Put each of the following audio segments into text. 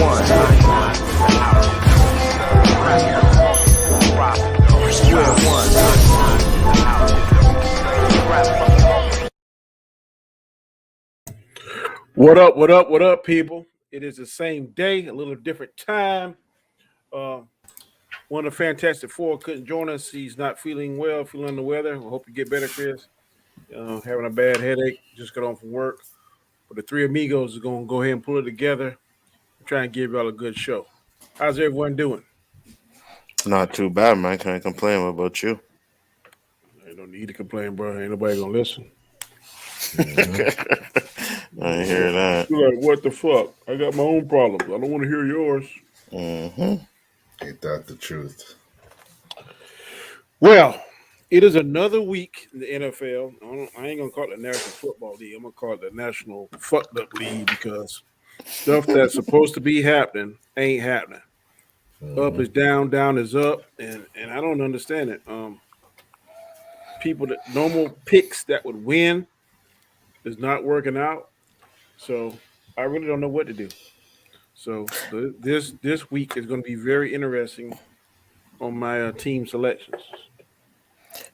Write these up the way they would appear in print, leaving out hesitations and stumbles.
What up? What up? What up, people? It is the same day, a little different time. Uh, One of the Fantastic Four couldn't join us. He's not feeling well, feeling under the weather. We hope you get better, Chris. Having a bad headache. Just got on from work. But the three amigos are going to go ahead and pull it together and try and give y'all a good show. How's everyone doing? Not too bad, man. Can't complain. What about you? Ain't no need to complain, bro. Ain't nobody going to listen. I hear that. You're like, what the fuck? I got my own problems. I don't want to hear yours. Ain't that the truth? Well, it is another week in the NFL. I ain't gonna call it the National Football League. I'm gonna call it the National Fucked Up League because stuff that's supposed to be happening ain't happening. Up is down, down is up, and I don't understand it. People that normal picks that would win is not working out, so I really don't know what to do. So this week is going to be very interesting on my team selections.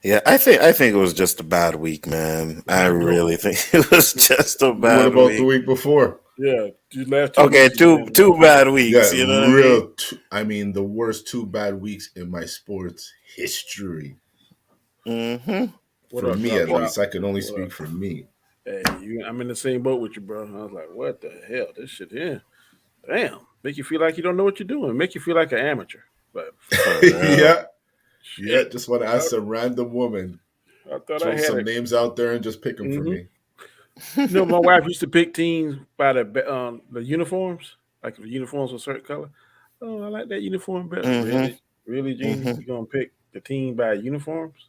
Yeah, I think it was just a bad week, man. I really think it was just a bad What about week. the week before? Yeah, these last 2 Okay, weeks, two bad weeks. Yeah, You know what I mean? the worst 2 bad weeks in my sports history. What For up, me, Drop at Top? least, I can only What speak up? for me. Hey, I'm in the same boat with you, bro. I was like, what the hell? This shit here. Damn. Make you feel like you don't know what you're doing. Make you feel like an amateur. But Yeah, shit. just want to ask some random woman, I thought I throw had some it. names out there and just pick them for me. My wife used to pick teams by the uniforms, like the uniforms of a certain color. Oh, I like that uniform better. Really? Really, Jeannie? You gonna pick the team by uniforms?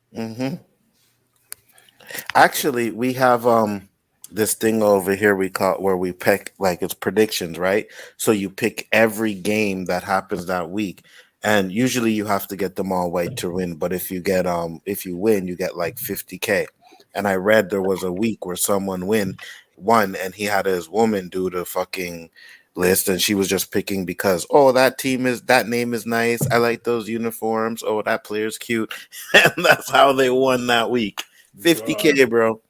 Actually, we have this thing over here we call where we pick like it's predictions, right? So you pick every game that happens that week. And usually you have to get them all right to win. But if you win, you get like 50K. And I read there was a week where someone won and he had his woman do the fucking list and she was just picking because that name is nice. I like those uniforms. Oh, that player's cute. And that's how they won that week. 50K, bro.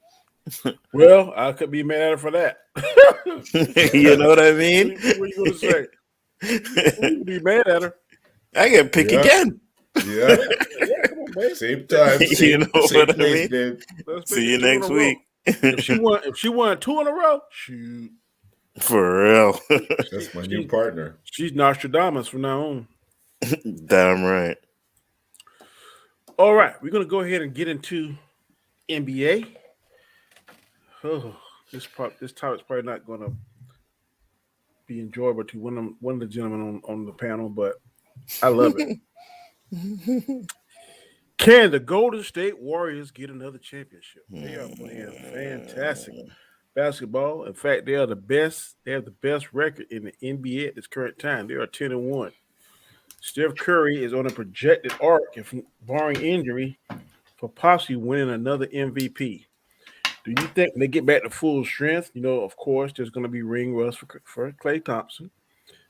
Well, I could be mad at her for that. You know what I mean? What you gonna say? You be mad at her. I can pick again. Yeah. Yeah, come on, babe. Same time. You know same what I place, mean? babe. Let's See make you it 2 in next a row. week. If she won 2 in a row, shoot. For real. That's my new partner. She's Nostradamus from now on. Damn right. All right, we're gonna go ahead and get into NBA. Oh, this topic's probably not gonna be enjoyable to one of the gentlemen on the panel, but I love it. Can the Golden State Warriors get another championship? They are playing fantastic basketball. In fact, they are the best. They have the best record in the NBA at this current time. They are 10-1. Steph Curry is on a projected arc, if barring injury, for possibly winning another MVP. Do you think when they get back to full strength? Of course, there's going to be ring rust for Klay Thompson,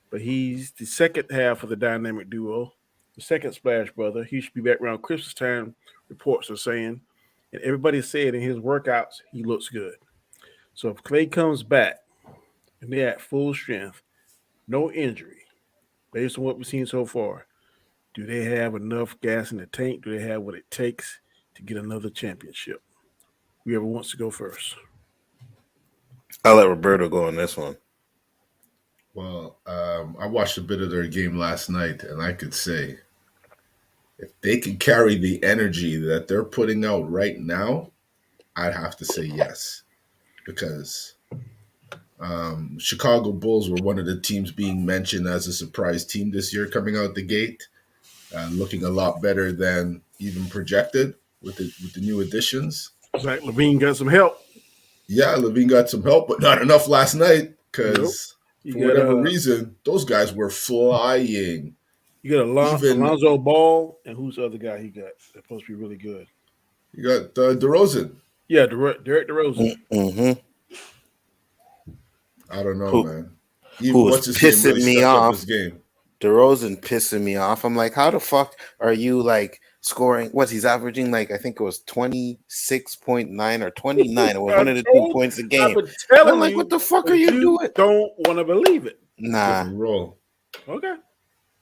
but he's the second half of the dynamic duo, the second Splash brother. He should be back around Christmas time, reports are saying. And everybody said in his workouts, he looks good. So if Klay comes back and they're at full strength, no injury, based on what we've seen so far, do they have enough gas in the tank? Do they have what it takes to get another championship? Whoever wants to go first. I'll let Roberto go on this one. Well, I watched a bit of their game last night, and I could say if they can carry the energy that they're putting out right now, I'd have to say yes. Because Chicago Bulls were one of the teams being mentioned as a surprise team this year coming out the gate, looking a lot better than even projected with the new additions. Zach LaVine got some help. Yeah, LaVine got some help, but not enough last night because for whatever reason, those guys were flying. You got Alonzo Ball, and who's the other guy he got? That's supposed to be really good. You got DeRozan. Yeah, Derek DeRozan. I don't know, man. Even who's what's his name really pissing me stepped up off. his game. DeRozan pissing me off. I'm like, how the fuck are you like scoring? What he's averaging? Like, I think it was 26.9 or 29. It was one of the 2 points a game. I've been And telling I'm like, you, what the fuck are but you doing? don't want to believe it. Nah, Different role. Okay.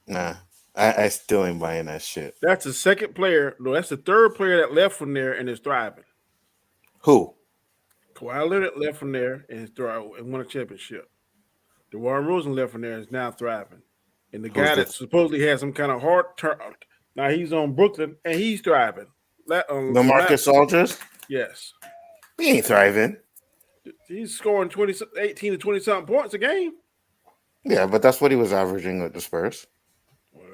nah. I still ain't buying that shit. That's the second player. No, that's the third player that left from there and is thriving. Who? Kawhi Leonard left from there and is thriving and won a championship. DeMar Rosen left from there and is now thriving. And the Who's guy that this? supposedly had some kind of heart turn, now he's on Brooklyn and he's thriving. LaMarcus Aldridge? Yes. He ain't thriving. He's scoring 18 to 20 something points a game. Yeah, but that's what he was averaging with the Spurs. Well,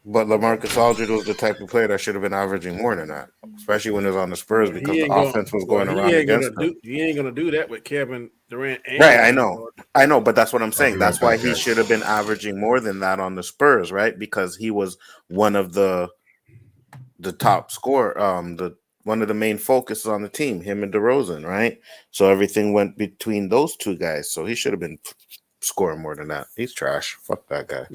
But LaMarcus Aldridge was the type of player that should have been averaging more than that, especially when he was on the Spurs because the offense was going around against him. He ain't gonna do that with Kevin Durant. And Right, I know, but that's what I'm saying. I'll be That's right why back, he guys. should have been averaging more than that on the Spurs, right? Because he was one of the top scorer, one of the main focuses on the team, him and DeRozan, right? So everything went between those two guys. So he should have been scoring more than that. He's trash. Fuck that guy.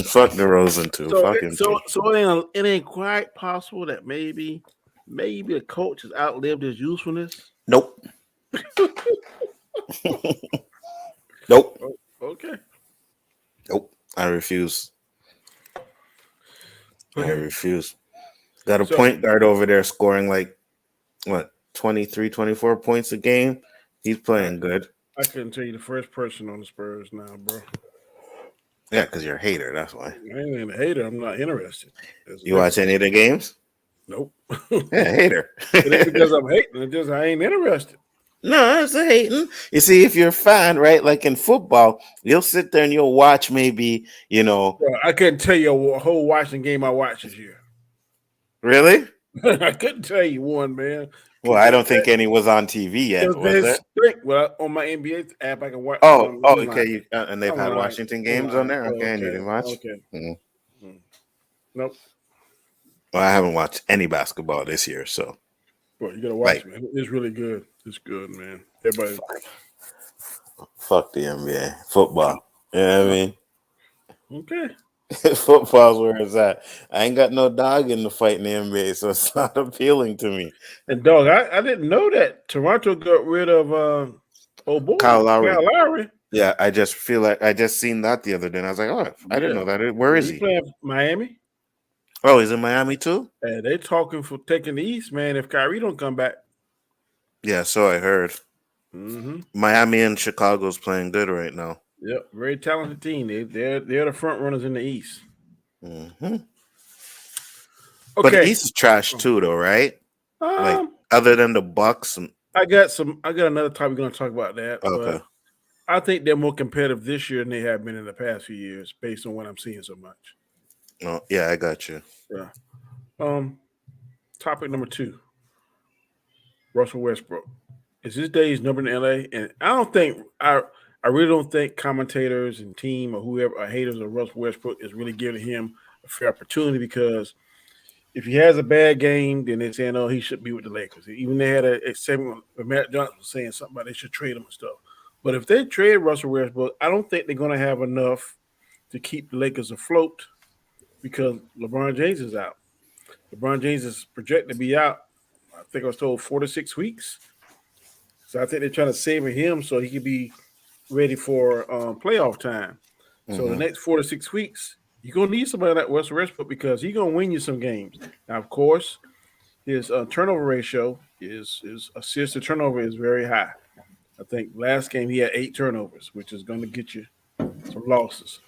Fuck DeRozan too. Fuck him too. So it ain't quite possible that maybe the coach has outlived his usefulness. Nope. Nope. Okay. Nope. I refuse. I Okay. refuse. Got a So- point guard over there scoring like what 23, 24 points a game. He's playing good. I couldn't tell you the first person on the Spurs now, bro. Yeah, because you're a hater. That's why. I ain't a hater. I'm not interested. You watch any of the games? Nope. Yeah, hater. It ain't because I'm hating. It's just I ain't interested. No, it's a hating. You see, if you're a fan, right, like in football, you'll sit there and you'll watch maybe, Bro, I couldn't tell you a whole Washington game I watched this year. really? I couldn't tell you one, man. Well, I don't think any was on TV yet, was there? Well, on my NBA app, I can watch. Oh, okay. And they've had online. Washington games on there? Okay, and you didn't watch? Okay. Mhm. Nope. Well, I haven't watched any basketball this year, so. Bro, you gotta watch, Like- man. It's really good. It's good, man. Everybody. Fuck the NBA. Football. You know what I mean? Okay. Football's where it's at. I ain't got no dog in the fight in the NBA, so it's not appealing to me. And dog, I didn't know that Toronto got rid of old boy Kyle Lowry. Lowry. Yeah, I just feel like I just seen that the other day, and I was like, oh, I didn't know that. Where is he? Playing Miami. Oh, he's in Miami too? And they talking for taking the East, man. If Kyrie don't come back. Yeah, so I heard. Mm-hmm. Miami and Chicago's playing good right now. Yep, very talented team. They're the front runners in the East. Mm-hmm. Okay, But the East is trash too, though, right? Like other than the Bucks. I got another topic we're going to talk about that. Okay. But I think they're more competitive this year than they have been in the past few years, based on what I'm seeing so much. Oh, yeah, I got you. Yeah. Topic number 2. Russell Westbrook. Is his days numbered in LA? And I really don't think commentators and team or whoever are haters of Russell Westbrook is really giving him a fair opportunity, because if he has a bad game, then they're saying, oh, he should be with the Lakers. Even they had a segment where Matt Johnson was saying something about they should trade him and stuff. But if they trade Russell Westbrook, I don't think they're going to have enough to keep the Lakers afloat, because LeBron James is out. LeBron James is projected to be out, I think I was told 4 to 6 weeks. So I think they're trying to save him so he can be ready for playoff time. So the next 4 to 6 weeks, you're going to need somebody like Russell Westbrook, because he's going to win you some games. Now, of course, his turnover ratio, his assist to turnover is very high. I think last game he had 8 turnovers, which is going to get you some losses.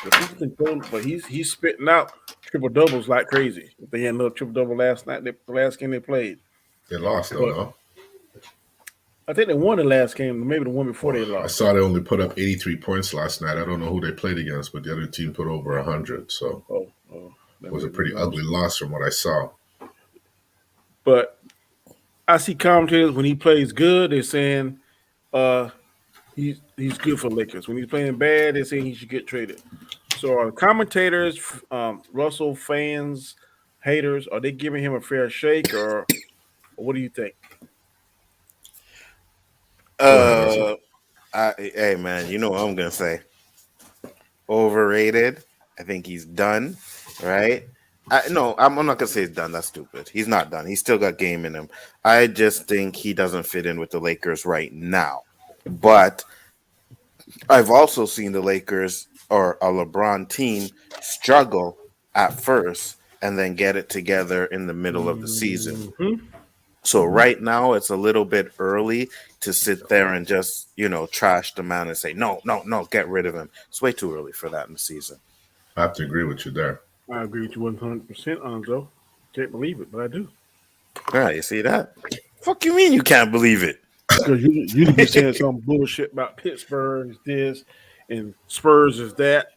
But he's spitting out triple doubles like crazy. They had another triple double last night. The last game they played, They lost, though, no? I think they won the last game. Maybe the one before they I lost. saw they only put up 83 points last night. I don't know who they played against, but the other team put over 100. So it was a pretty ugly loss from what I saw. But I see commentators when he plays good, they're saying he's good for Lakers. When he's playing bad, they're saying he should get traded. So are commentators, Russell fans, haters, are they giving him a fair shake, or what do you think? Go ahead, Russell. Hey man, you know what I'm gonna say? Overrated. I think he's done. Right? No, I'm not gonna say he's done. That's stupid. He's not done. He's still got game in him. I just think he doesn't fit in with the Lakers right now. But I've also seen the Lakers or a LeBron team struggle at first and then get it together in the middle of the season. Mhm. So right now it's a little bit early to sit there and just, trash the man and say, no, no, no, get rid of him. It's way too early for that in the season. I have to agree with you there. I agree with you 100%, Anzo. Can't believe it, but I do. Yeah, you see that? Fuck you mean you can't believe it? Because you be saying some bullshit about Pittsburgh is this and Spurs is that.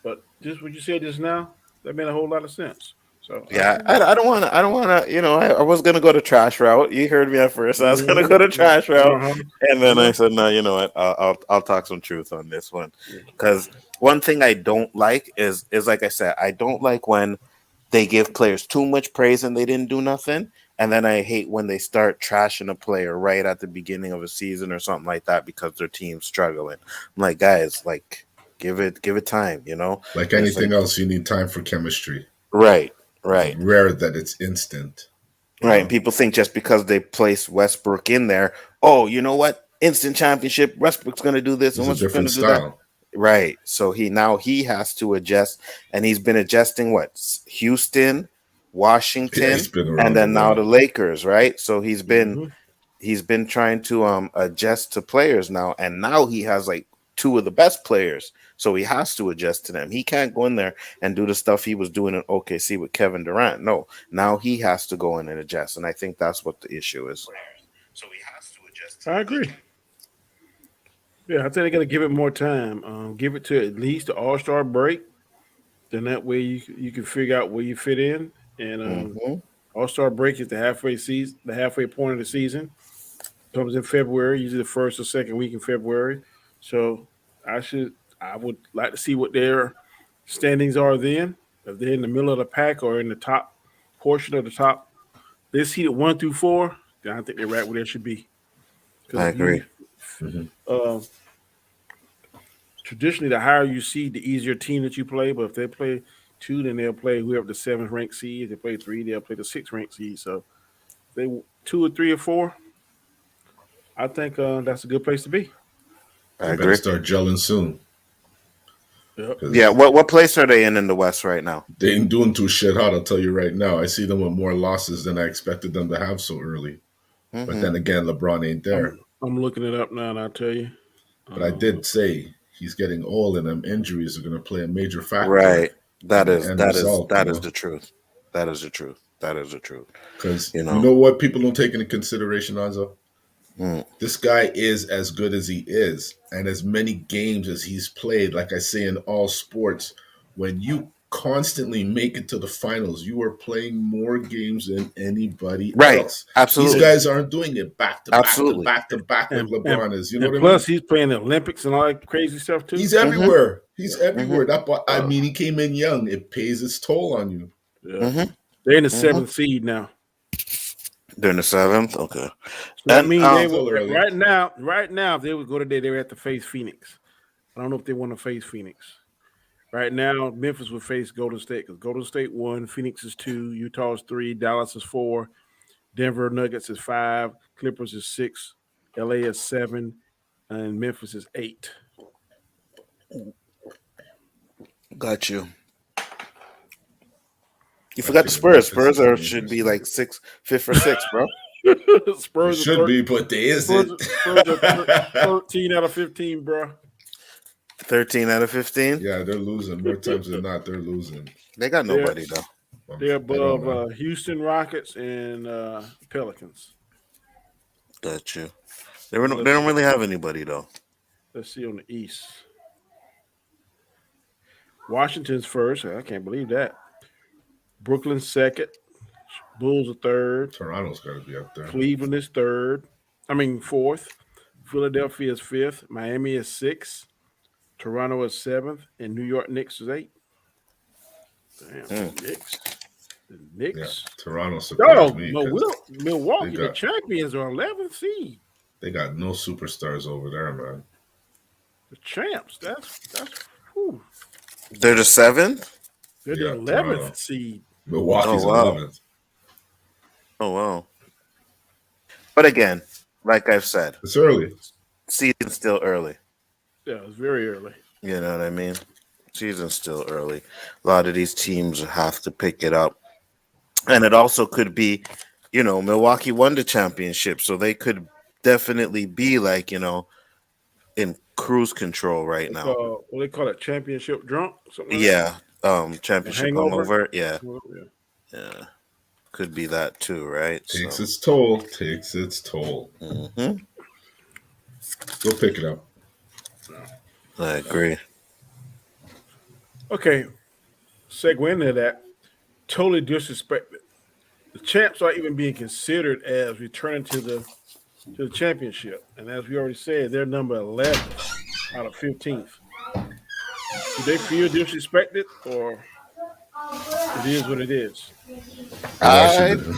But just what you said just now, that made a whole lot of sense. So Yeah, I don't want to. I don't want to. I was gonna go to trash route. You heard me at first. I was gonna go to trash route, Uh-huh. and then I said, no. You know what? I'll talk some truth on this one, because one thing I don't like is like I said, I don't like when they give players too much praise and they didn't do nothing, and then I hate when they start trashing a player right at the beginning of a season or something like that because their team's struggling. I'm like, guys, like give it time. Like It's anything else, you need time for chemistry. right. It's rare that it's instant. Right. And people think just because they place Westbrook in there, oh, you know what? Instant championship. Westbrook's going to do this It's and a Westbrook's going different to do that. style. Right. So he has to adjust, and he's been adjusting Houston, Washington, Yeah, he's been around and then a now while. the Lakers, right? So he's been Mhm. trying to adjust to players now, and now he has like two of the best players. So he has to adjust to them. He can't go in there and do the stuff he was doing in OKC with Kevin Durant. No, now he has to go in and adjust. And I think that's what the issue is. So he has to adjust. I agree. Yeah, I think they got to give it more time. Give it to at least the All Star break. Then that way you can figure out where you fit in. And Mm-hmm. All Star break is the halfway season, the halfway point of the season. Comes in February, usually the first or second week in February. So I would like to see what their standings are then. If they're in the middle of the pack or in the top portion of the top, they're seeded 1 through 4. Then I think they're right where they should be. I Because if agree. you uh, traditionally, the higher you seed, the easier team that you play. But if they play 2, then they'll play whoever the 7th ranked seed. If they play 3, they'll play the 6th ranked seed. So if they 2 or 3 or 4, I think that's a good place to be. I They better agree. start gelling soon. Yep. Yeah. 'Cause What place are they in the West right now? they ain't doing too shit hot, I'll tell you right now. I see them with more losses than I expected them to have so early. But Mm-hmm. then again, LeBron ain't there. I'm looking it up now, and I'll tell you. But I did say he's getting old, and them injuries are going to play a major factor Right. That in the is end that is result. that is the truth. That is the truth. That is the truth. Because You you know. know what people don't take into consideration, Anza? Mm. This guy is as good as he is, and as many games as he's played. Like I say in all sports, when you constantly make it to the finals, you are playing more games than anybody Right. else. These Absolutely. guys aren't doing it back to back to Absolutely. back to back like And, LeBron is. You know and what I plus, mean? he's playing the Olympics and all that crazy stuff too. He's Mm-hmm. everywhere. He's Mm-hmm. everywhere. I mean, he came in young. It pays its toll on you. Yeah. Mm-hmm. They're in the Mm-hmm. 7th seed now. During the 7th? Okay. So that And means they Still would early. right now. Right now, if they would go today, they would have to face Phoenix. I don't know if they want to face Phoenix. Right now, Memphis would face Golden State because Golden State 1, Phoenix is 2, Utah is 3, Dallas is 4, Denver Nuggets is 5, Clippers is 6, LA is 7, and Memphis is 8. got you. You I forgot the think Spurs. Memphis Spurs is are, dangerous. should be like 5th or 6th, bro. It Spurs are should be, but they isn't. Spurs are 13 out of 15, bro. 13 out of 15. Yeah, they're losing more times than not. They're losing. They got nobody though. They're I know, above man. Houston Rockets and Pelicans. Got you. They don't really have anybody though. Let's see on the East. Washington's first. I can't believe that. Brooklyn's second. Bulls are third. Toronto's got to be up there. Cleveland is third. I mean fourth. Philadelphia is fifth. Miami is sixth. Toronto is seventh, and New York Knicks is eighth. Damn, the Knicks. The Yeah, Knicks. Toronto surprised Oh, me no, because Milwaukee, they the got- champions are 11th seed. They got no superstars over there, man. The champs. That's. Whew. They're the seventh. They're the Yeah, 11th Toronto. seed. Oh Milwaukee's wow. 11th. Oh wow. But again, like I've said, It's early. season's still early. Yeah, it's very early. You know what I mean? Season's still early. A lot of these teams have to pick it up. And it also could be, Milwaukee won the championship, so they could definitely be like, in cruise control right now. What they call it, championship drunk, something like Yeah. that. Championship Hangover. hungover. Yeah. Well, yeah. Yeah. Could be that too, right? Takes So its toll. Takes its toll. mhm. Go pick it up. I agree. Okay, segue into that. Totally disrespected. The champs are even being considered as returning to the championship, and as we already said, they're number 11 out of 15th. Do they feel disrespected, or it is what it is? Why should I they,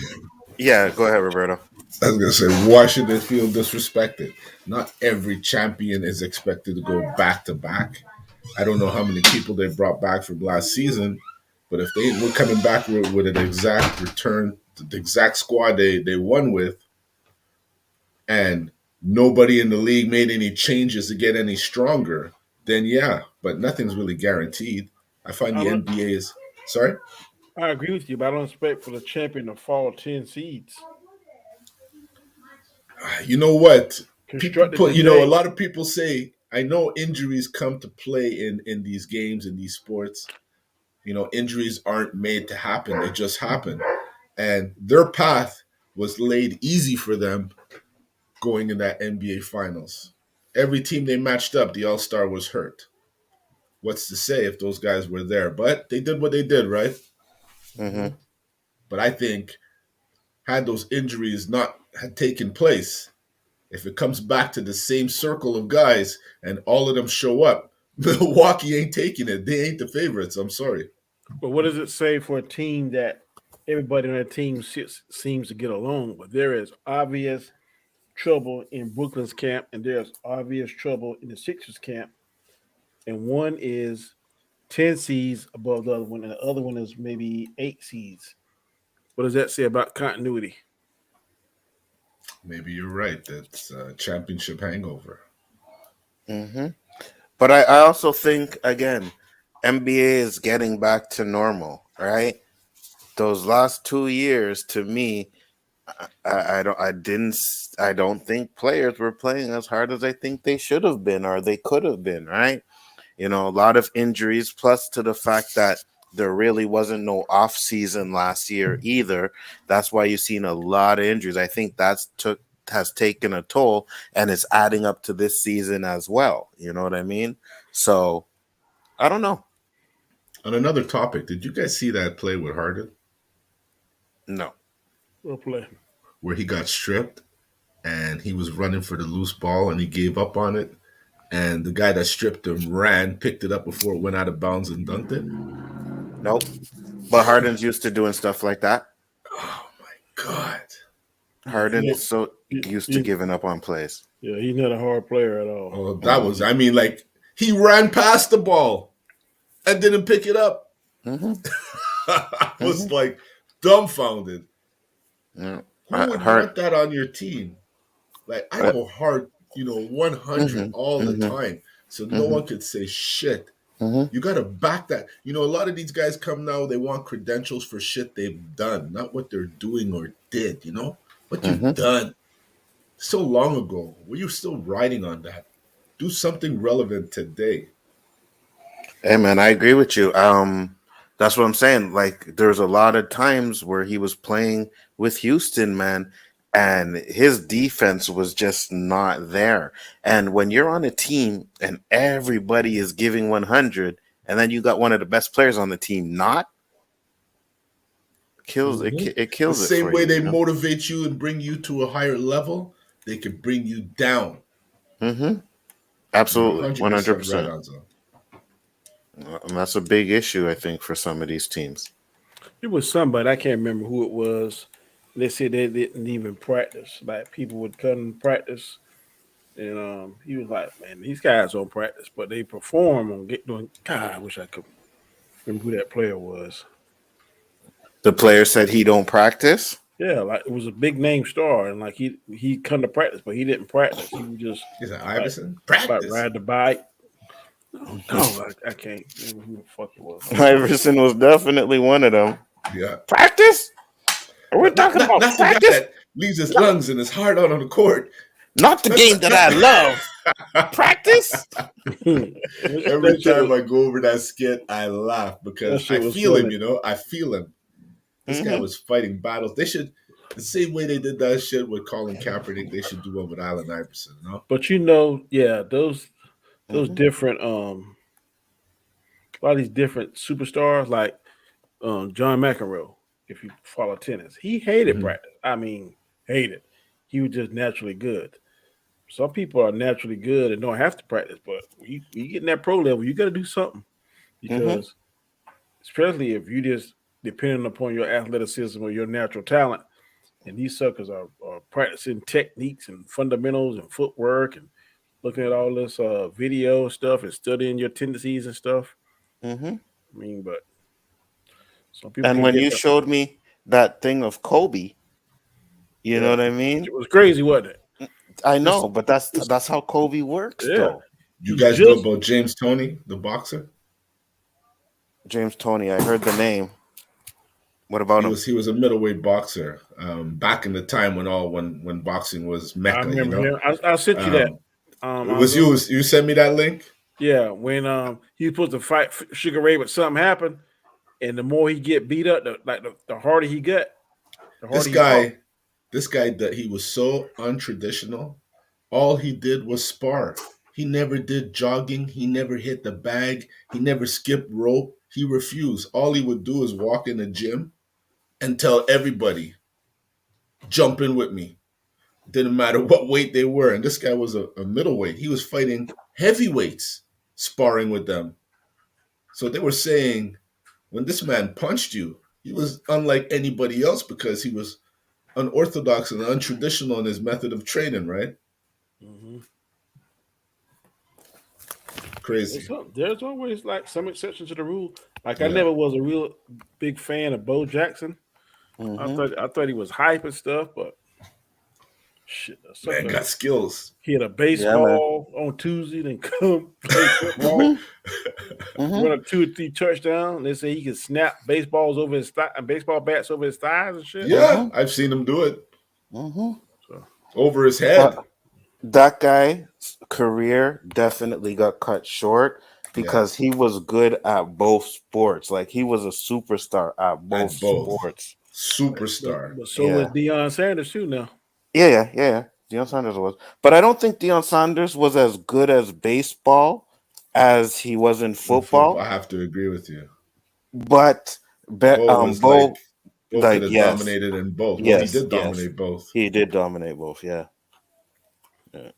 Yeah, go ahead, Roberto. I was gonna say, why should they feel disrespected? Not every champion is expected to go back to back. I don't know how many people they brought back from last season, but if they were coming back with an exact return, the exact squad they won with, and nobody in the league made any changes to get any stronger, then yeah, but nothing's really guaranteed. I find I the don't. NBA is sorry. I agree with you, but I don't expect for the champion to fall 10 seeds. You know what? People Constructed put, a today. lot of people say, I know injuries come to play in these games, in these sports. Injuries aren't made to happen, they just happen. And their path was laid easy for them going in that NBA finals. Every team they matched up, the All-Star was hurt. What's to say if those guys were there? But they did what they did, right? Mm-hmm. But I think had those injuries not had taken place, if it comes back to the same circle of guys and all of them show up, Milwaukee ain't taking it. They ain't the favorites. I'm sorry. But what does it say for a team that everybody on that team seems to get along? But there is obvious trouble in Brooklyn's camp, and there's obvious trouble in the Sixers camp. And one is 10 seeds above the other one, and the other one is maybe 8 seeds. What does that say about continuity? Maybe you're right. That's a championship hangover. Mm-hmm. But I also think again, NBA is getting back to normal, right? Those last 2 years, to me, I don't think players were playing as hard as I think they should have been or they could have been, right? A lot of injuries, plus to the fact that there really wasn't no off season last year either. That's why you've seen a lot of injuries. I think has taken a toll and it's adding up to this season as well. You know what I mean? So I don't know. On another topic, did you guys see that play with Harden No. We'll play. where he got stripped and he was running for the loose ball and he gave up on it? And the guy that stripped him ran, picked it up before it went out of bounds and dunked it? Nope. But Harden's used to doing stuff like that. Oh my God. Harden's so He- used to he- giving up on plays. Yeah, he's not a hard player at all. Oh, that was, like, he ran past the ball and didn't pick it up. Mm-hmm. I was like dumbfounded. Yeah. Who would want that on your team? Like, I go hard, 100 all the time. So no one could say shit. Mm-hmm. You got to back that. A lot of these guys come now, they want credentials for shit they've done, not what they're doing or did, what you've done so long ago. Were you still riding on that? Do something relevant today. Hey man, I agree with you. That's what I'm saying. Like, there's a lot of times where he was playing with Houston, man, and his defense was just not there. And when you're on a team and everybody is giving 100, and then you got one of the best players on the team not, kills it. It The kills it. same For way you, they you know? motivate you and bring you to a higher level, they can bring you down. Mm-hmm. Absolutely, 100% right 100%. on, son. And that's a big issue, I think, for some of these teams. It was somebody, I can't remember who it was. They said they didn't even practice. Like, people would come and practice And he was like, "Man, these guys don't practice, but they perform on get doing." God, I wish I could remember who that player was. The player said he don't practice. Yeah, like it was a big name star, and like he come to practice, but he didn't practice. He was just Is that like Iverson? like Practice. ride the bike. No, I can't remember who the fuck it was. Iverson was definitely one of them. Yeah. Practice? Are we Not, not, talking not, about not the guy practice? that leaves his lungs and his heart out on the court. Not the game that I love. Practice? Every time I go over that skit, I laugh that because shit I was feel him, funny. you know? I feel him. This guy Mhm. was fighting battles. They should, the same way they did that shit with Colin Kaepernick, they should do it with Allen Iverson, no? But you know, yeah, those Mhm. different a lot of these different superstars like John McEnroe. If you follow tennis, he hated Mhm. practice. I mean, hated. He was just naturally good. Some people are naturally good and don't have to practice, but when you get in that pro level, you got to do something Mhm. because, especially if you just depending upon your athleticism or your natural talent, and these suckers are practicing techniques and fundamentals and footwork and looking at all this video stuff and studying your tendencies and stuff. Mhm. I mean, but some people And can when get you that. showed me that thing of Kobe, you know Yeah, what I it mean? was crazy, wasn't it? I It's, know, but that's it's that's how Kobe works, yeah, though. You it's guys know just about James Toney, the boxer? James Tony, I heard the name. What about He him? was he was a middleweight boxer back in the time when boxing was I mecca, you remember know. him. I sent you that. Um, it I was was on. you sent me that link. Yeah, when he was supposed to fight Sugar Ray, but something happened, and the more he get beat up, the harder he got, the This harder he fought. guy, this guy that he was so untraditional. All he did was spar. He never did jogging. He never hit the bag. He never skipped rope. He refused. All he would do is walk in the gym and tell everybody, jump in with me. Didn't matter what weight they were. And this guy was a middleweight. He was fighting heavyweights, sparring with them. So they were saying when this man punched you, he was unlike anybody else because he was unorthodox and untraditional in his method of training, right? Mm-hmm. Crazy. There's always like some exceptions to the rule. Like I Yeah. never was a real big fan of Bo Jackson. Mhm. I thought he was hype and stuff, but shit, the Man sucker got skills. hit a Yeah, man. baseball on Tuesday, then come play football, Mhm. Mhm. run a 2 or 3 touchdown. They say he can snap baseballs over his baseball bats over his thighs and shit. Yeah, Mhm. I've seen him do it Mhm. So over his But head. that guy's career definitely got cut short Yeah, because he was good at both sports. Like he was a superstar at both at both. sports. Superstar. but so was Yeah. Deion Sanders too now. Yeah. Deion Sanders was, but I don't think Deion Sanders was as good as baseball as he was in In football, football. I have to agree with you. But Bo was Bo, like Bo could like have yes, dominated in both. Well, he yes, did yes, dominate both. he did dominate both. Yeah. Yeah.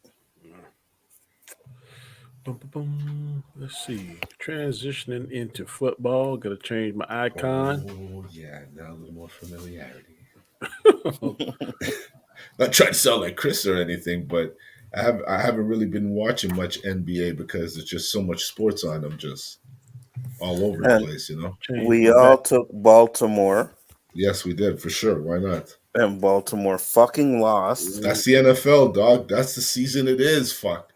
Boom, boom, boom. Let's see. Transitioning into football. Gotta change my icon. Oh yeah, now a little more familiarity. Not trying to sound like Chris or anything, but I haven't really been watching much NBA because there's just so much sports on. I'm just all over the And place, you know. Change we my back. all took Baltimore, Yes, we did for sure. Why not? and Baltimore fucking lost. That's the NFL, dog. That's the season it is. Fuck.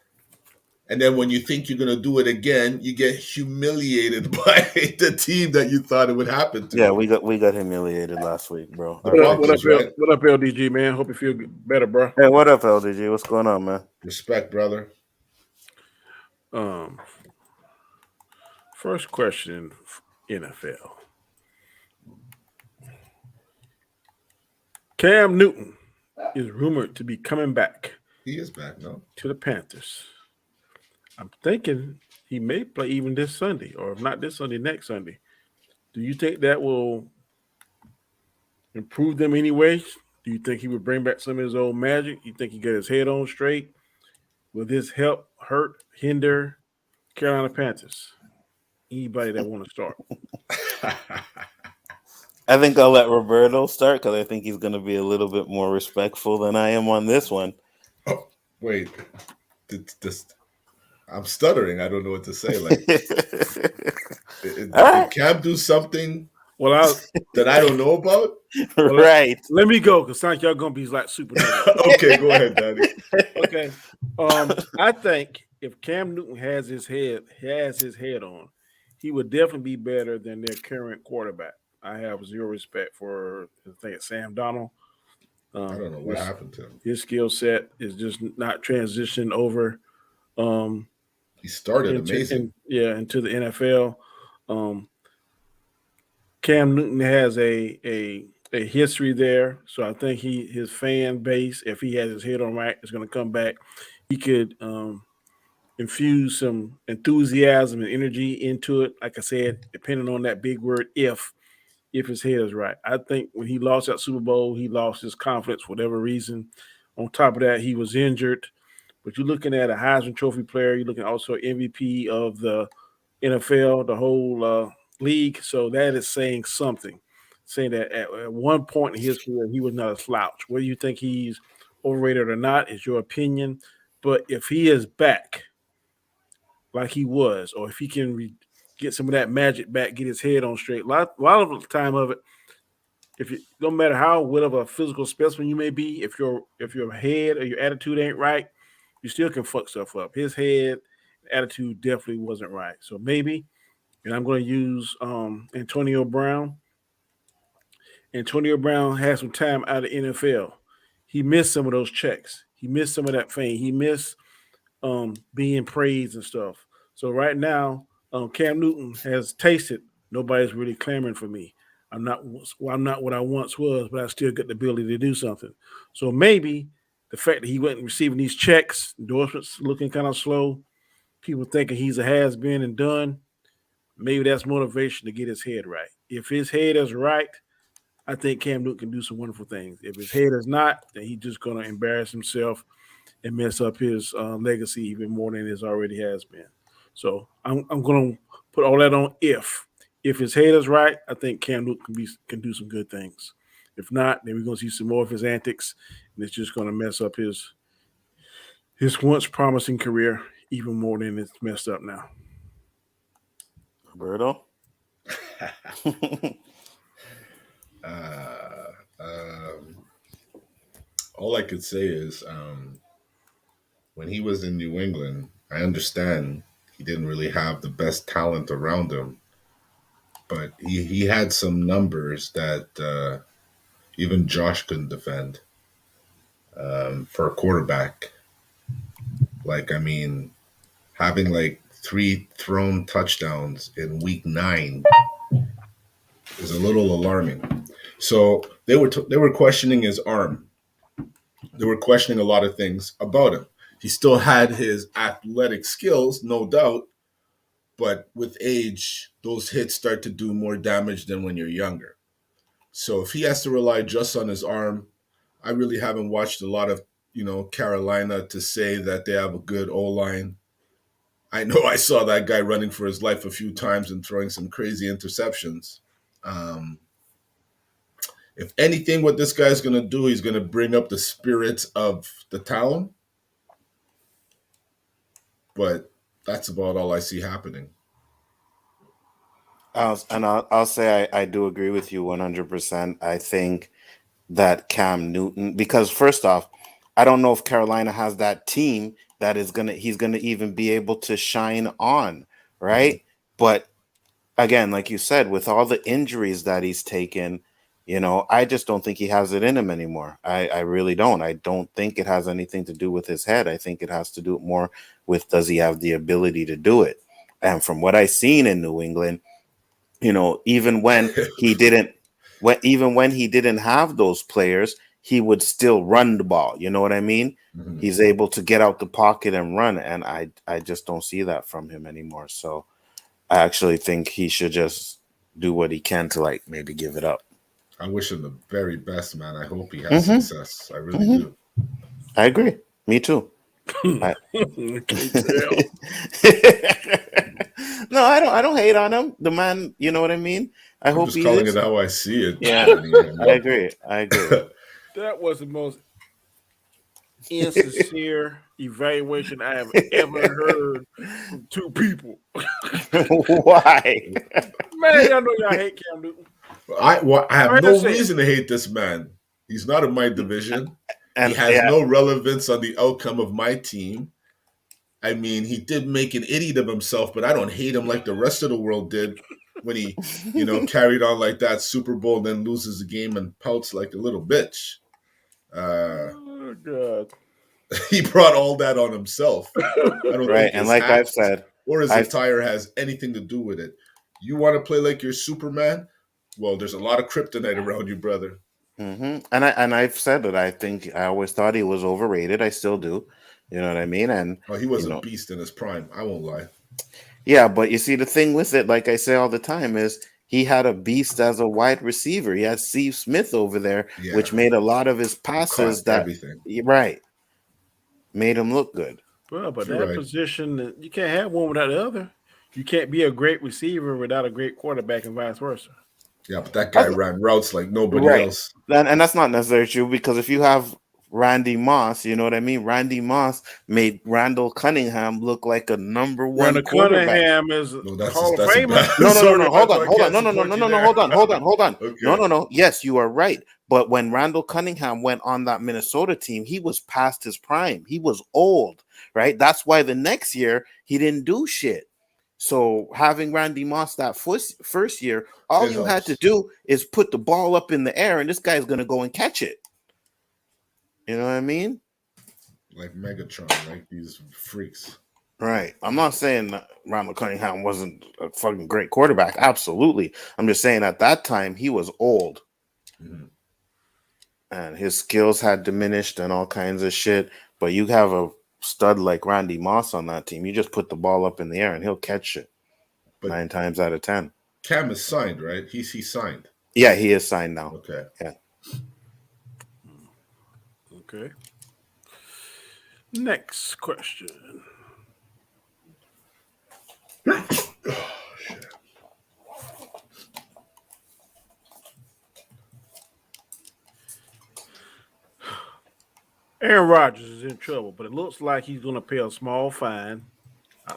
And then when you think you're gonna do it again, you get humiliated by the team that you thought it would happen Yeah, to. we got humiliated last week, bro. The Our picks. Broncos, right? What up, LDG man? Hope you feel better, bro. Hey, what up, LDG? What's going on, man? Respect, brother. Um, First question, NFL. Cam Newton is rumored to be coming back He is back, no? to the Panthers. I'm thinking he may play even this Sunday, or if not this Sunday, next Sunday. Do you think that will improve them anyway? Do you think he would bring back some of his old magic? You think he got his head on straight? Will this help, hurt, hinder Carolina Panthers? Anybody that want to start? I think I'll let Roberto start because I think he's going to be a little bit more respectful than I am on this one. Oh, wait. I'm stuttering. I don't know what to say. Like, All did right. Cam do something Well, that I don't know about? Right. let me go because sound like y'all gonna be like super negative. Okay, go ahead, Daddy. Okay. I think if Cam Newton has his head on, he would definitely be better than their current quarterback. I have zero respect for I think it's Sam Donald. I don't know what happened to him. His skill set is just not transitioned over He started amazing. into the NFL. Um, Cam Newton has a history there, so I think his fan base, if he has his head on right, is going to come back. He could infuse some enthusiasm and energy into it. Like I said, depending on that big word, if his head is right. I think when he lost that Super Bowl, he lost his confidence for whatever reason. On top of that, he was injured. But you're looking at a Heisman Trophy player. You're looking also MVP of the NFL, the whole league. So that is saying something, saying that at one point in his career, he was not a slouch. Whether you think he's overrated or not is your opinion. But if he is back like he was, or if he can get some of that magic back, get his head on straight, a lot of the time of it, if you no matter how well of a physical specimen you may be, if your head or your attitude ain't right, you still can fuck stuff up. His head attitude definitely wasn't right. So maybe, and I'm going to use Antonio Brown. Antonio Brown had some time out of NFL. He missed some of those checks. He missed some of that fame. He missed being praised and stuff. So right now, Cam Newton has tasted. Nobody's really clamoring for me. I'm not what I once was, but I still got the ability to do something. So maybe the fact that he wasn't receiving these checks, endorsements looking kind of slow, people thinking he's a has been and done. Maybe that's motivation to get his head right. If his head is right, I think Cam Newton can do some wonderful things. If his head is not, then he's just going to embarrass himself and mess up his legacy even more than it already has been. So I'm going to put all that on if his head is right, I think Cam Newton can do some good things. If not, then we're going to see some more of his antics, and it's just going to mess up his once promising career even more than it's messed up now. Roberto? All I could say is when he was in New England, I understand he didn't really have the best talent around him, but he had some numbers that even Josh couldn't defend for a quarterback. Like, I mean, having like 3 thrown touchdowns in week 9 is a little alarming. So they were questioning his arm. They were questioning a lot of things about him. He still had his athletic skills, no doubt, but with age, those hits start to do more damage than when you're younger. So if he has to rely just on his arm, I really haven't watched a lot of, Carolina to say that they have a good O-line. I know I saw that guy running for his life a few times and throwing some crazy interceptions. If anything, what this guy's going to do, he's going to bring up the spirits of the town. But that's about all I see happening. I'll say I do agree with you 100%. I think that Cam Newton, because first off, I don't know if Carolina has that team that he's gonna even be able to shine on, right? Mm-hmm. But again, like you said, with all the injuries that he's taken, I just don't think he has it in him anymore. I really don't. I don't think it has anything to do with his head. I think it has to do more with, does he have the ability to do it? And from what I've seen in New England, even when he didn't have those players, he would still run the ball. You know what I mean? Mm-hmm. He's able to get out the pocket and run, and I just don't see that from him anymore. So I actually think he should just do what he can to maybe give it up. I wish him the very best, man. I hope he has success. I really do. I agree. Me too. No, I don't hate on him. The man, you know what I mean? I'm hope just calling it how I see it. Yeah, I agree. That was the most insincere evaluation I have ever heard from two people. Why? Man, y'all know y'all hate Cam Newton. I have I no just said, reason to hate this man. He's not in my division. He And has yeah, no relevance on the outcome of my team. I mean, he did make an idiot of himself, but I don't hate him like the rest of the world did when he, carried on like that Super Bowl, then loses the game and pouts like a little bitch. oh God. He brought all that on himself. I don't right. think And his like I've hat said, or his I've attire has anything to do with it. You want to play like you're Superman? Well, there's a lot of kryptonite around you, brother. and I've said that I think I always thought he was overrated. I still do. You know what I mean? And Oh, he was you a know, beast in his prime. I won't lie. yeah, but you see, the thing with it, like I say all the time, is he had a beast as a wide receiver. He had Steve Smith over there, which Yeah, made a lot of his he caught passes everything. right, made him look good. Well, but You're that right. position, you can't have one without the other. You can't be a great receiver without a great quarterback, and vice versa. Yeah, but that guy That's, ran routes like nobody right. else. And that's not necessarily true because if you have Randy Moss, you know what I mean? Randy Moss made Randall Cunningham look like a number one Randall quarterback. Cunningham is a No, Hall of that's a Famer. bad. No. Sorry, Hold Beto, on, I hold on. can't No. support you No. there. Hold on. Okay. No. Yes, you are right. But when Randall Cunningham went on that Minnesota team, he was past his prime. He was old, right? That's why the next year he didn't do shit. So having Randy Moss that first year, all It you had to helps. do is put the ball up in the air, and this guy's gonna go and catch it. You know what I mean? Like Megatron, like these freaks. Right. I'm not saying that Randall Cunningham wasn't a fucking great quarterback. Absolutely. I'm just saying at that time he was old Mhm. and his skills had diminished and all kinds of shit. But you have a stud like Randy Moss on that team. You just put the ball up in the air and he'll catch it But 9 times out of 10. Cam is signed, right? He signed. Yeah, he is signed now. Okay. Yeah. Okay. Next question. Aaron Rodgers is in trouble, but it looks like he's going to pay a small fine.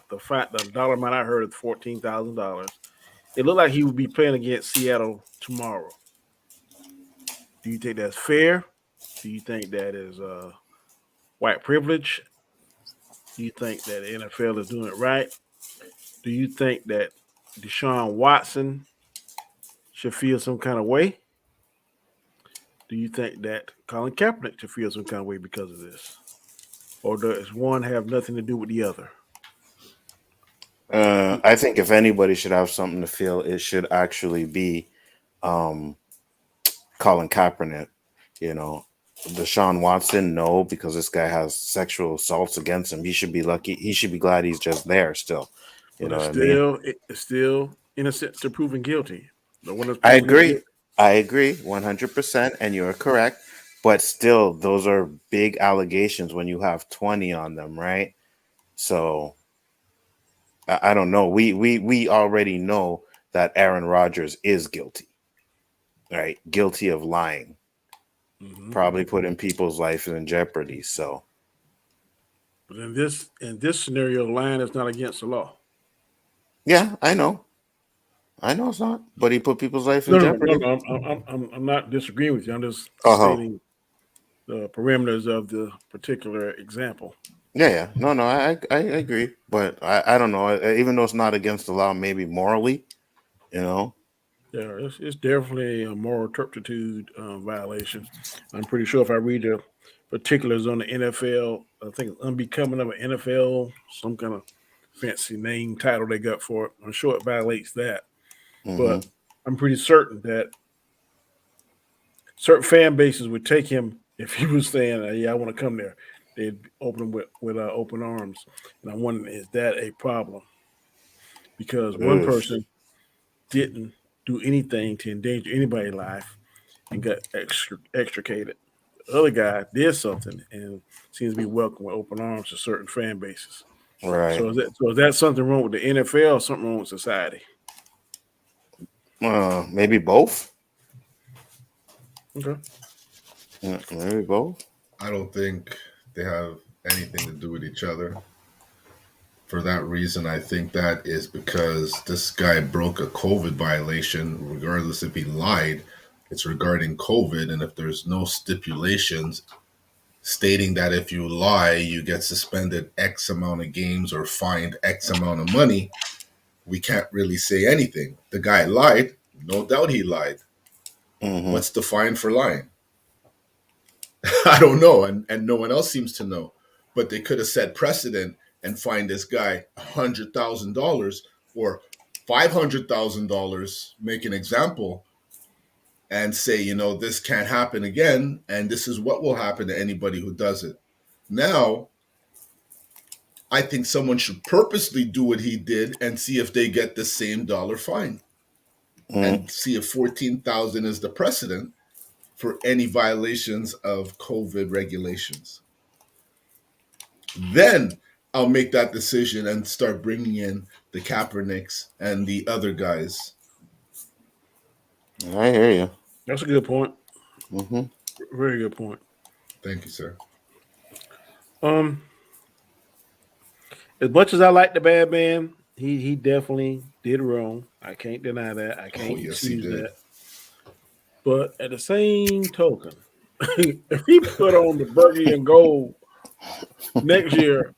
The dollar amount I heard is $14,000. It looked like he would be playing against Seattle tomorrow. Do you think that's fair? Do you think that is white privilege? Do you think that the NFL is doing it right? Do you think that Deshaun Watson should feel some kind of way? Do you think that Colin Kaepernick should feel some kind of way because of this? Or does one have nothing to do with the other? I think if anybody should have something to feel, it should actually be um, Colin Kaepernick. You know, Deshaun Watson, no, because this guy has sexual assaults against him. He should be lucky. He should be glad he's just there still. You But know what I mean? it's still innocent to proven guilty. The one that's I proven agree. guilty. I agree 100%, and you're correct. But still, those are big allegations when you have 20 on them, right? So I don't know. We already know that Aaron Rodgers is guilty, right? Guilty of lying, Mm-hmm. probably putting people's life in jeopardy. So But in this scenario, lying is not against the law. yeah, I know. I know it's not, but he put people's life in No. jeopardy. I'm not disagreeing with you. I'm just Uh-huh. stating the parameters of the particular example. Yeah. No, I agree. But I don't know. Even though it's not against the law, maybe morally, you know. Yeah, it's definitely a moral turpitude violation. I'm pretty sure if I read the particulars on the NFL, I think it's unbecoming of an NFL, some kind of fancy name title they got for it. I'm sure it violates that. Mm-hmm. But I'm pretty certain that certain fan bases would take him if he was saying, "Yeah, I want to come there." They'd open him with open arms. And I'm wondering, is that a problem? Because one Ugh. person didn't do anything to endanger anybody's life and got extricated. The other guy did something and seems to be welcomed with open arms to certain fan bases. Right. So is that something wrong with the NFL or something wrong with society? Maybe both. Okay. Yeah, maybe both. I don't think they have anything to do with each other. For that reason, I think that is because this guy broke a COVID violation, regardless if he lied. It's regarding COVID, and if there's no stipulations stating that if you lie, you get suspended X amount of games or fined X amount of money, we can't really say anything. The guy lied, no doubt he lied. Mhm. What's the fine for lying? I don't know, and no one else seems to know. But they could have set precedent and fined this guy $100,000 or $500,000, make an example, and say, this can't happen again, and this is what will happen to anybody who does it. Now, I think someone should purposely do what he did and see if they get the same dollar fine, and see if 14,000 is the precedent for any violations of COVID regulations. Then I'll make that decision and start bringing in the Kaepernicks and the other guys. I hear you. That's a good point. Mm-hmm. Very good point. Thank you, sir. As much as I like the bad man, he definitely did wrong. I can't deny that. I can't excuse that. But at the same token, if he put on the burgundy and gold next year,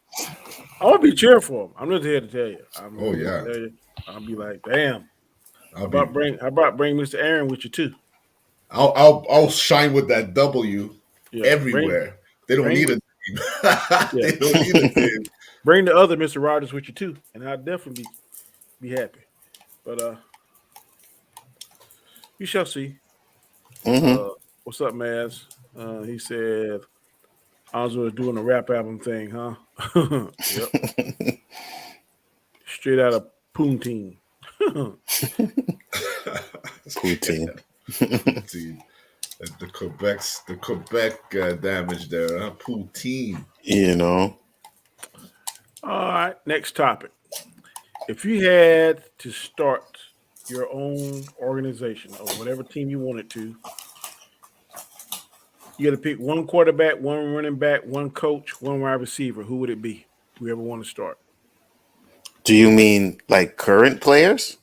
I'm gonna be cheering for him. I'm just here to tell you. I'll be like, damn. How about bring Mr. Aaron with you too? I'll shine with that W everywhere. They don't need a name. They don't need a name. Bring the other Mr. Rogers with you too, and I'll definitely be happy. But you shall see. Mm-hmm. What's up, Maz? He said Anzo is doing a rap album thing, huh? Yep. Straight out of Poutine. Poutine. The Quebec damage there, huh? Poutine. All right, next topic. If you had to start your own organization or whatever team you wanted to, you got to pick one quarterback, one running back, one coach, one wide receiver. Who would it be? Whoever want to start. Do you mean like current players?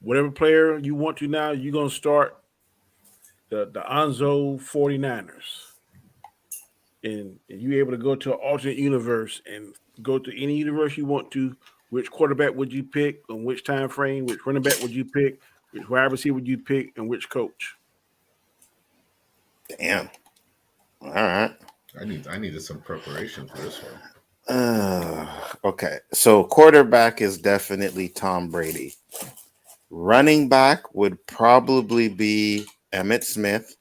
Whatever player you want to now, you're going to start the Anzo 49ers. And you're able to go to an alternate universe and go to any universe you want to. Which quarterback would you pick? On which time frame? Which running back would you pick? Which wide receiver would you pick? And which coach? Damn. All right. I needed some preparation for this one. Okay. So quarterback is definitely Tom Brady. Running back would probably be Emmitt Smith.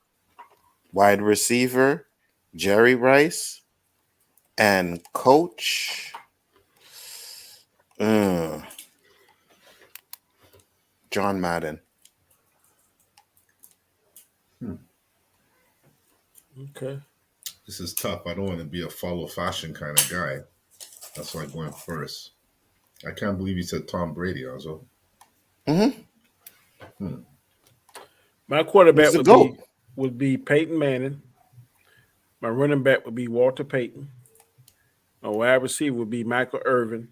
Wide receiver, Jerry Rice. And coach, John Madden. Okay. This is tough. I don't want to be a follow fashion kind of guy. That's why I went first. I can't believe you said Tom Brady also. Mm-hmm. My quarterback would be Peyton Manning. My running back would be Walter Payton. My wide receiver would be Michael Irvin.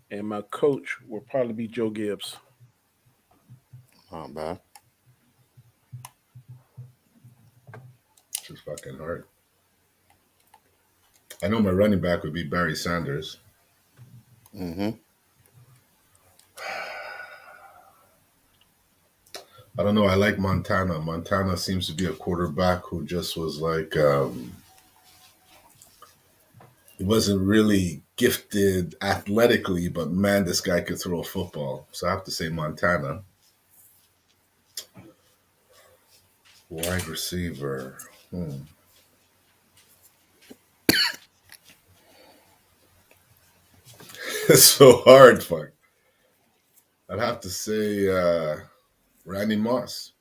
And my coach would probably be Joe Gibbs. Not bad. It's fucking hard. I know my running back would be Barry Sanders. Mm-hmm. I don't know. I like Montana. Montana seems to be a quarterback who just was like, he wasn't really gifted athletically, but man, this guy could throw a football. So I have to say Montana. Wide receiver. It's so hard, fuck. I'd have to say Randy Moss.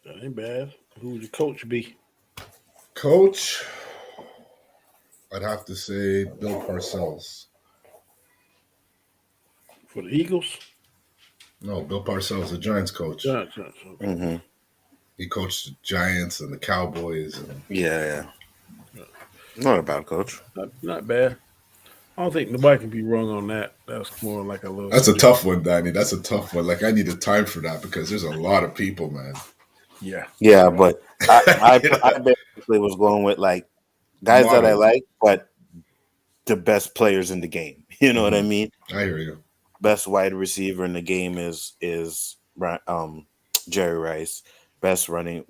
That ain't bad. Who would your coach be? Coach, I'd have to say Bill Parcells. For the Eagles? No, Bill Parcells, the Giants coach. Giants. Okay. Mm-hmm. He coached the Giants and the Cowboys. And Yeah. Not a bad coach. Not bad. I don't think nobody can be wrong on that. That's more like a little That's a subjective. tough one, Danny. That's a tough one. Like I need a time for that because there's a lot of people, man. Yeah. Yeah, but You I know? basically was going with like guys that I Models. like, but the best players in the game. You know what I Mhm. mean? I hear you. Best wide receiver in the game is Jerry Rice. Best running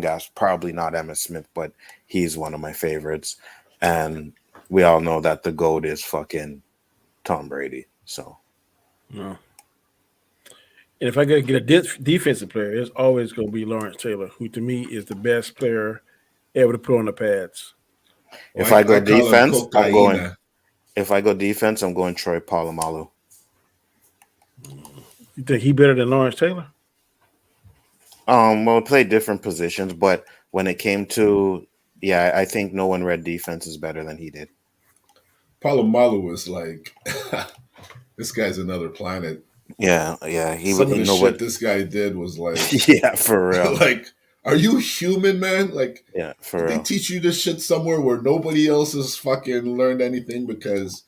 guy's probably not Emmitt Smith, but he's one of my favorites. And we all know that the GOAT is fucking Tom Brady. So No. And if I gotta get a defensive player, it's always gonna be Lawrence Taylor, who to me is the best player ever to put on the pads. Well, if I I go call him defense, cocaine. I'm going Troy Polamalu. You think he better than Lawrence Taylor? Well, we played different positions, but when it came to I think no one read defenses better than he did. Palomalu was like, this guy's another planet. Yeah, he would. Some of You the know shit what? this guy did was like, Yeah, for real. like, are you human, man? Like, Yeah, for did they real. teach you this shit somewhere where nobody else has fucking learned anything? Because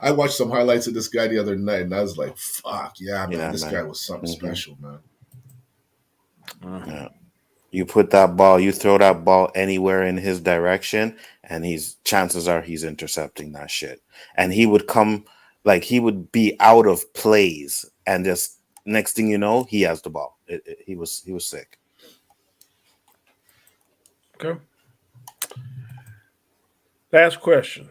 I watched some highlights of this guy the other night, and I was like, fuck, yeah, man, Yeah, this man. guy was something special, man. Yeah. You put that ball, you throw that ball anywhere in his direction, and chances are he's intercepting that shit. And he would come like he would be out of plays, and just next thing you know, he has the ball. He was sick. Okay. Last question.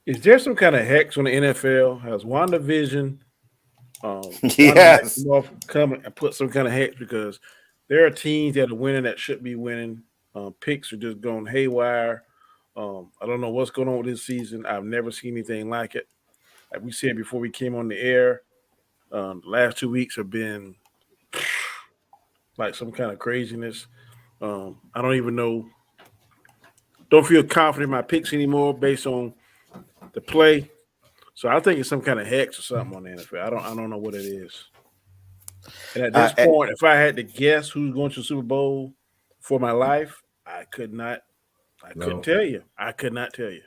Is there some kind of hex on the NFL? Has WandaVision Wanda Yes. Maximoff come and put some kind of hex because there are teams that are winning that should be winning. Picks are just going haywire. I don't know what's going on with this season. I've never seen anything like it. Like we said before we came on the air, the last 2 weeks have been like some kind of craziness. I don't even know. Don't feel confident in my picks anymore based on the play. So I think it's some kind of hex or something on the NFL. I don't know what it is. And at Uh, this point, if I had to guess who's going to the Super Bowl for my life, I could not. I couldn't No. tell you. I could not tell you.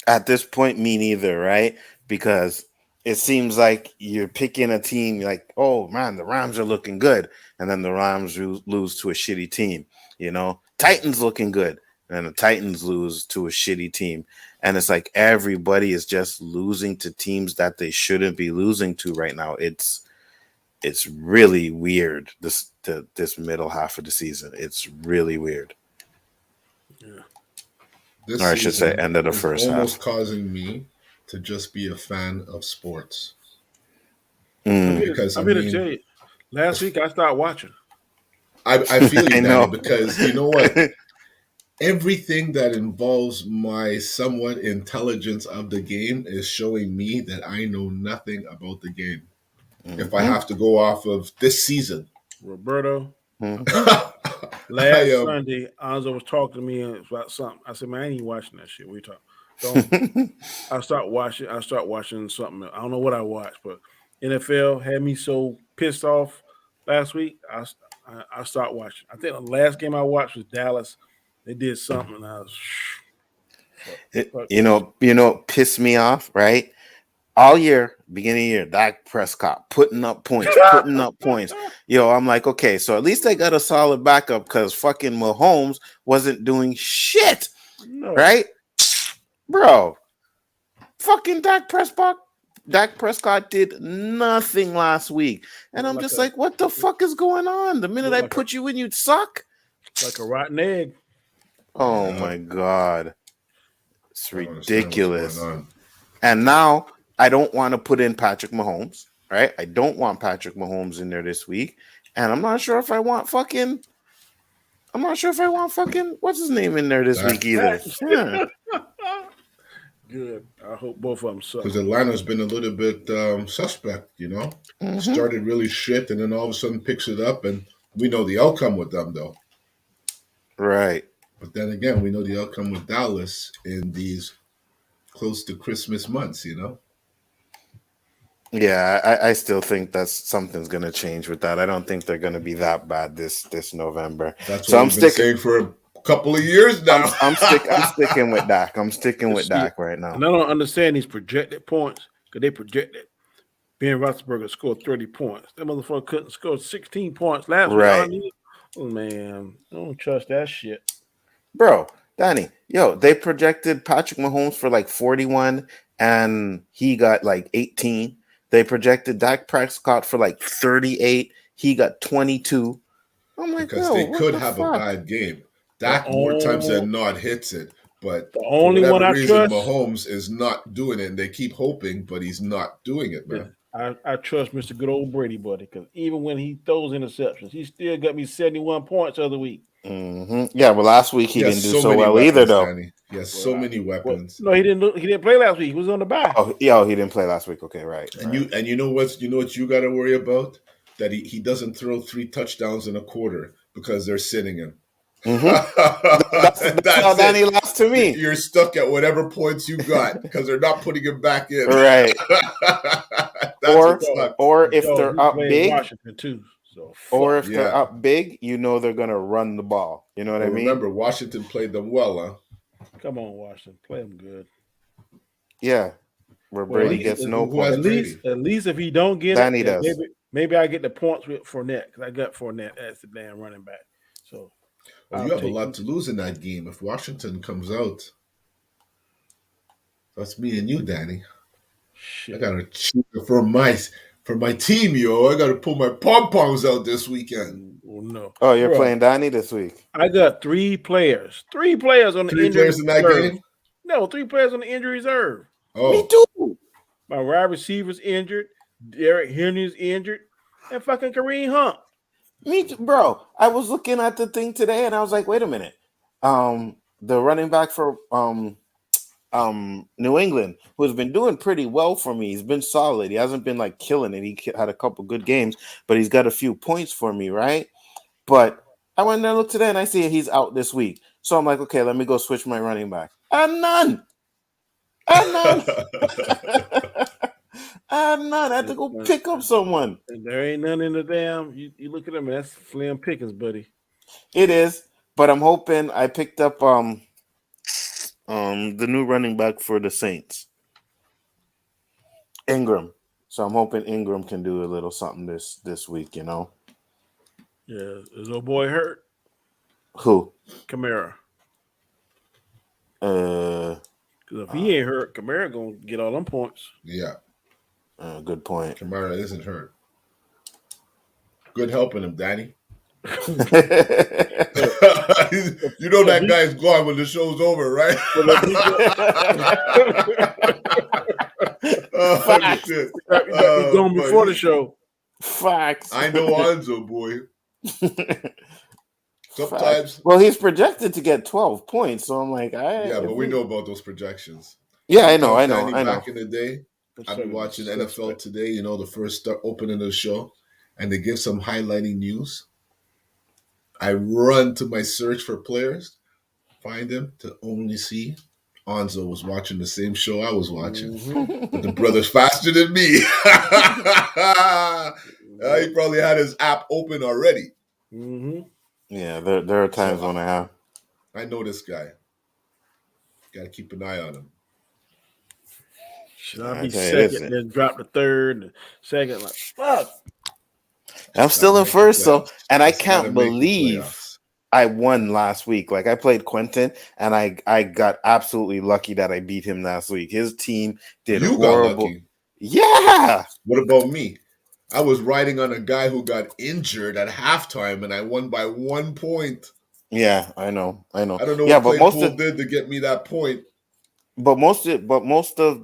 at this point, me neither, right? Because it seems like you're picking a team like, oh man, the Rams are looking good, and then the Rams lose to a shitty team. You know, Titans looking good, and the Titans lose to a shitty team, and it's like everybody is just losing to teams that they shouldn't be losing to right now. It's really weird this middle half of the season. It's really weird. Yeah. This Or I should say, season end of the is first almost half. causing me to just be a fan of sports. Mm, Because, I I'm here to tell mean, you. Last week I started watching. I feel I you, Danny, know. because you know what? Everything that involves my somewhat intelligence of the game is showing me that I know nothing about the game. If I Mhm, have to go off of this season, Roberto, mhm. I last am. Sunday, Anzo was talking to me about something. I said, man, I ain't even watching that shit. We talk. Don't. I start watching. I start watching something. I don't know what I watched, but NFL had me so pissed off last week. I start watching. I think the last game I watched was Dallas. They did something, and I was fuck this. Piss me off, right? All year, beginning of year, Dak Prescott putting up points, putting up points. I'm like, okay, so at least I got a solid backup because fucking Mahomes wasn't doing shit, No, right? Bro, fucking Dak Prescott did nothing last week. And I'm like just like, what the fuck is going on? The minute look I like a put you in, you'd suck. like a rotten egg. Oh Yeah, my God. It's I don't understand what's going ridiculous. on. And now I don't want to put in Patrick Mahomes, right? I don't want Patrick Mahomes in there this week. And I'm not sure if I want fucking what's his name in there this week Dak, either. Yeah. Good. I hope both of them suck. because Atlanta's been a little bit suspect, you know? Mhm. Started really shit and then all of a sudden picks it up, and we know the outcome with them, though. Right. But then again, we know the outcome with Dallas in these close to Christmas months, you know? Yeah, I still think that something's gonna change with that. I don't think they're gonna be that bad this November. That's So what I'm we've been sticking. saying for a couple of years now. I'm sticking with Dak. I'm sticking with See, Dak right now. And I don't understand these projected points because they projected Ben Roethlisberger scored 30 points. That motherfucker couldn't score 16 points last Right. week. Oh, man, I don't trust that shit. Bro, Danny, they projected Patrick Mahomes for like 41 and he got like 18. They projected Dak Prescott for like 38. He got 22. I'm like, because yo, they what could the have fuck? a bad game. Dak more times than not hits it, but The for only whatever one I reason, trust, Mahomes is not doing it. And they keep hoping, but he's not doing it, man. I trust Mr. Good Old Brady, buddy, because even when he throws interceptions, he still got me 71 points the other week. Yeah, but last week he didn't do so many well weapons, either, though. Danny. He has so many weapons. No, he didn't. He didn't play last week. He was on the bye. Oh, he didn't play last week. Okay, right. And right. you know what you got to worry about? That he doesn't throw 3 touchdowns in a quarter because they're sitting him. That's how Danny lost to me. You're stuck at whatever points you got because they're not putting him back in. Right. or if they're up big, Washington too. So or if they're up big, they're gonna run the ball. You know what I mean? Remember, Washington played them well, huh? Come on, Washington, play them good. Yeah, where Brady gets no points. At least if he don't get Danny it, does. Maybe I get the points with Fournette because I got Fournette as the damn running back. So you have a lot to lose in that game if Washington comes out. That's me and you, Danny. Shit. I gotta cheer for my team, yo. I gotta pull my pom poms out this weekend. Oh, no. Oh, you're playing Danny this week. I got 3 players. 3 players on the injury players in that reserve. game? No, 3 players on the injury reserve. Oh. Me too. My wide receiver's injured. Derrick Henry's injured. And fucking Kareem Hunt. Me too, bro. I was looking at the thing today and I was like, wait a minute. The running back for New England, who has been doing pretty well for me. He's been solid. He hasn't been like killing it. He had a couple good games, but he's got a few points for me, right? But I went there and looked today and I see he's out this week. So I'm like, okay, let me go switch my running back. And none. I had to go pick up someone. And there ain't none in the damn. You look at them, that's Slim Pickens, buddy. It is, but I'm hoping I picked up the new running back for the Saints, Ingram. So I'm hoping Ingram can do a little something this week. Yeah, is old boy hurt? Who? Kamara. Because if he ain't hurt, Kamara gonna get all them points. Yeah. Good point. Kamara isn't hurt. Good helping him, Danny. You know that guy's gone when the show's over, right? Facts. Shit. He's gone before the show. Facts. I know Anzo, boy. Sometimes. Facts. Well, he's projected to get 12 points, so I'm like, but we know about those projections. Yeah, I know. Back in the day, I've been watching NFL Today, the first opening of the show, and they give some highlighting news. I run to my search for players, find them to only see Anzo was watching the same show I was watching. Mm-hmm. But the brother's faster than me. He probably had his app open already. Mm-hmm. Yeah, there are times when I have. I know this guy. Got to keep an eye on him. Should I be second, then drop the third, second? Like, fuck. I'm still in first, and I can't believe I won last week. Like I played Quentin, and I got absolutely lucky that I beat him last week. His team did horrible. Got lucky. Yeah. What about me? I was riding on a guy who got injured at halftime, and I won by 1 point. Yeah, I know. I don't know what Claypool did to get me that point. But most of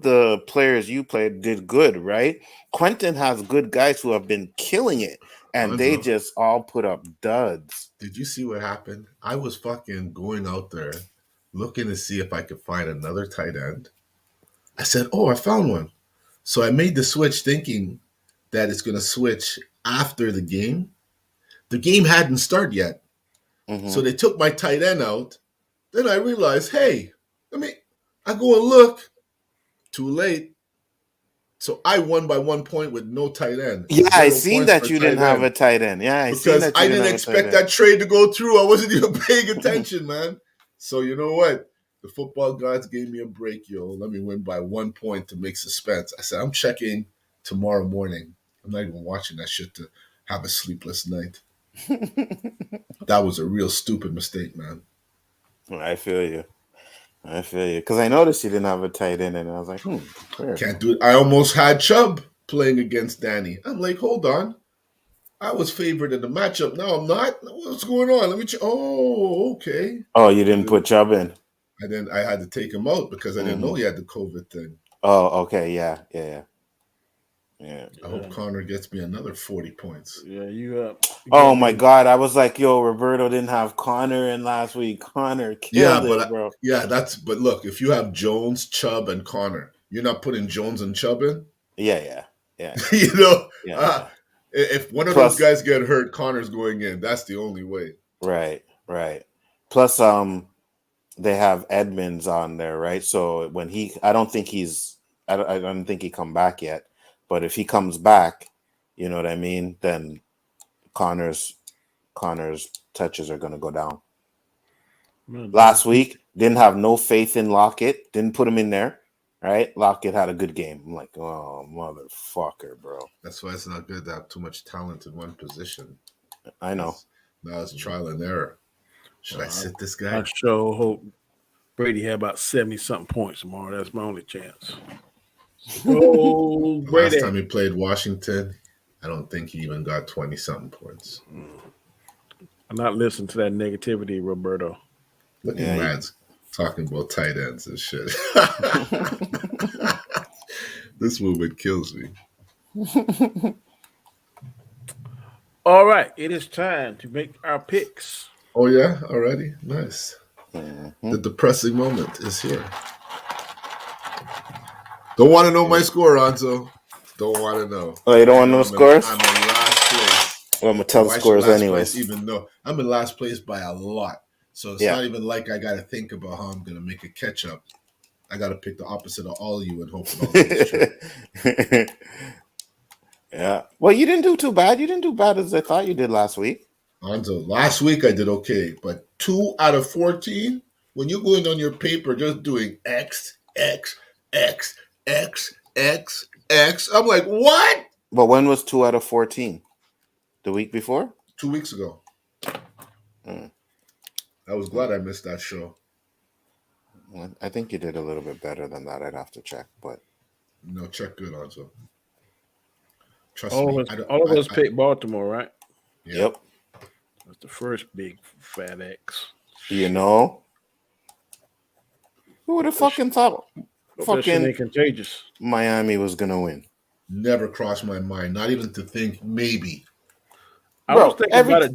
the players you played did good, right? Quentin has good guys who have been killing it, and they just all put up duds. Did you see what happened? I was fucking going out there looking to see if I could find another tight end. I said, "Oh, I found one." So I made the switch thinking that it's going to switch after the game. The game hadn't started yet. Mm-hmm. So they took my tight end out. Then I realized, hey, I go and look. Too late. So I won by 1 point with no tight end. Yeah, I 0 seen points that for you didn't tight have end. a tight end. Yeah, I seen Because that I you didn't didn't have a tight expect end. that trade to go through. I wasn't even paying attention, man. So you know what? The football gods gave me a break, yo. Let me win by 1 point to make suspense. I said, I'm checking tomorrow morning. I'm not even watching that shit to have a sleepless night. That was a real stupid mistake, man. I feel you. Because I noticed you didn't have a tight end, and I was like, weird. Can't do it. I almost had Chubb playing against Danny. I'm like, hold on. I was favored in the matchup. Now I'm not. What's going on? Let me check. Oh, okay. Oh, you didn't put Chubb in. And then I had to take him out because I didn't know he had the COVID thing. Oh, okay. Yeah. I hope Connor gets me another 40 points. Yeah, you up. Oh my God. I was like, yo, Roberto didn't have Connor in last week. Connor killed it, bro. But look, if you have Jones, Chubb, and Connor, you're not putting Jones and Chubb in? Yeah. You know? Yeah. If one of those guys get hurt, Connor's going in. That's the only way. Right. Plus, they have Edmonds on there, right? So when I don't think he come back yet. But if he comes back, you know what I mean? Then Connor's touches are going to go down. Last week, didn't have no faith in Lockett. Didn't put him in there, right? Lockett had a good game. I'm like, oh, motherfucker, bro. That's why it's not good to have too much talent in one position. I know. Now it's trial and error. Should I sit this guy? I sure hope Brady had about 70-something points tomorrow. That's my only chance. Oh, Brady. Last time he played Washington, I don't think he even got 20-something points. I'm not listening to that negativity, Roberto. Look at Mads talking about tight ends and shit. This movement kills me. All right, it is time to make our picks. Oh, yeah? Already? Nice. The depressing moment is here. Don't want to know my score, Anzo. Don't want to know. Oh, you don't want to know scores? I'm in last place. Well, I'm going to tell the scores anyways. Even though I'm in last place by a lot. So it's not even like I got to think about how I'm going to make a catch up. I got to pick the opposite of all of you and hope it all goes true. Yeah. Well, you didn't do too bad. You didn't do bad as I thought you did last week. Anzo, last week I did okay, but 2 out of 14, when you're going on your paper just doing X, X, X, X, X, X, I'm like, what? But when was 2 out of 14? The week before? 2 weeks ago. I was glad I missed that show. Well, I think you did a little bit better than that. I'd have to check, but no, check good, Anzo. Trust all me. All of us picked Baltimore, right? Yeah. Yep. That's the first big fat X. You know? Who would have fucking thought fucking contagious Miami was gonna win? Never crossed my mind. Not even to think maybe. I was thinking about it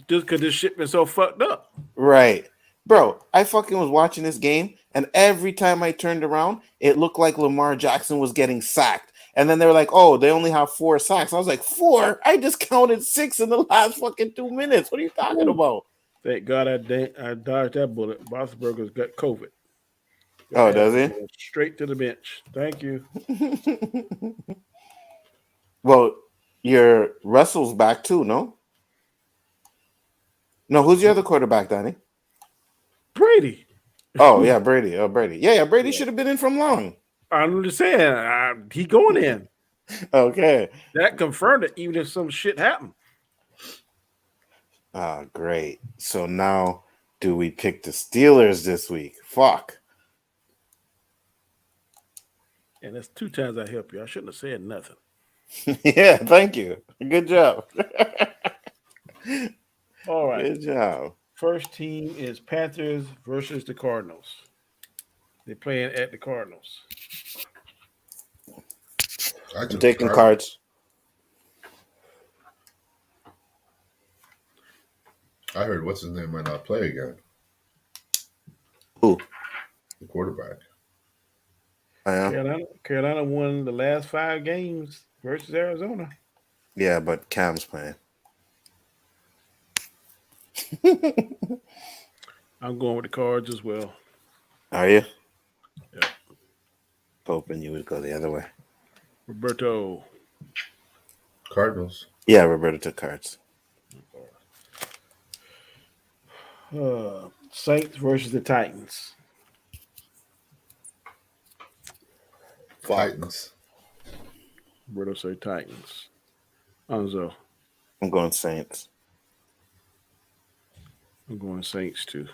just because this shit been so fucked up. Right. Bro, I fucking was watching this game, and every time I turned around, it looked like Lamar Jackson was getting sacked. And then they were like, oh, they only have 4 sacks. I was like, 4? I just counted 6 in the last fucking 2 minutes. What are you talking about? Thank God I dodged that bullet. Roethlisberger's got COVID. Oh, does he? Straight to the bench. Thank you. Well, your Russell's back too, no? No, who's your other quarterback, Danny? Brady. Oh, yeah, Brady. Oh, Brady. Yeah, Brady should have been in from long. I'm just saying, he going in. Okay. That confirmed it, even if some shit happened. Ah, great. So now, do we pick the Steelers this week? Fuck. And that's 2 times I help you. I shouldn't have said nothing. Yeah, thank you. Good job. All right. Good job. First team is Panthers versus the Cardinals. They're playing at the Cardinals. I'm taking Cards. I heard what's his name might not play again. Who? The quarterback. Carolina won the last 5 games versus Arizona. Yeah, but Cam's playing. I'm going with the Cards as well. Are you? Yeah. Hoping you would go the other way. Roberto. Cardinals. Yeah, Roberto took cards. Saints versus the Titans. Fuck. Titans. Roberto say Titans. Anzo. I'm going Saints. I'm going Saints too.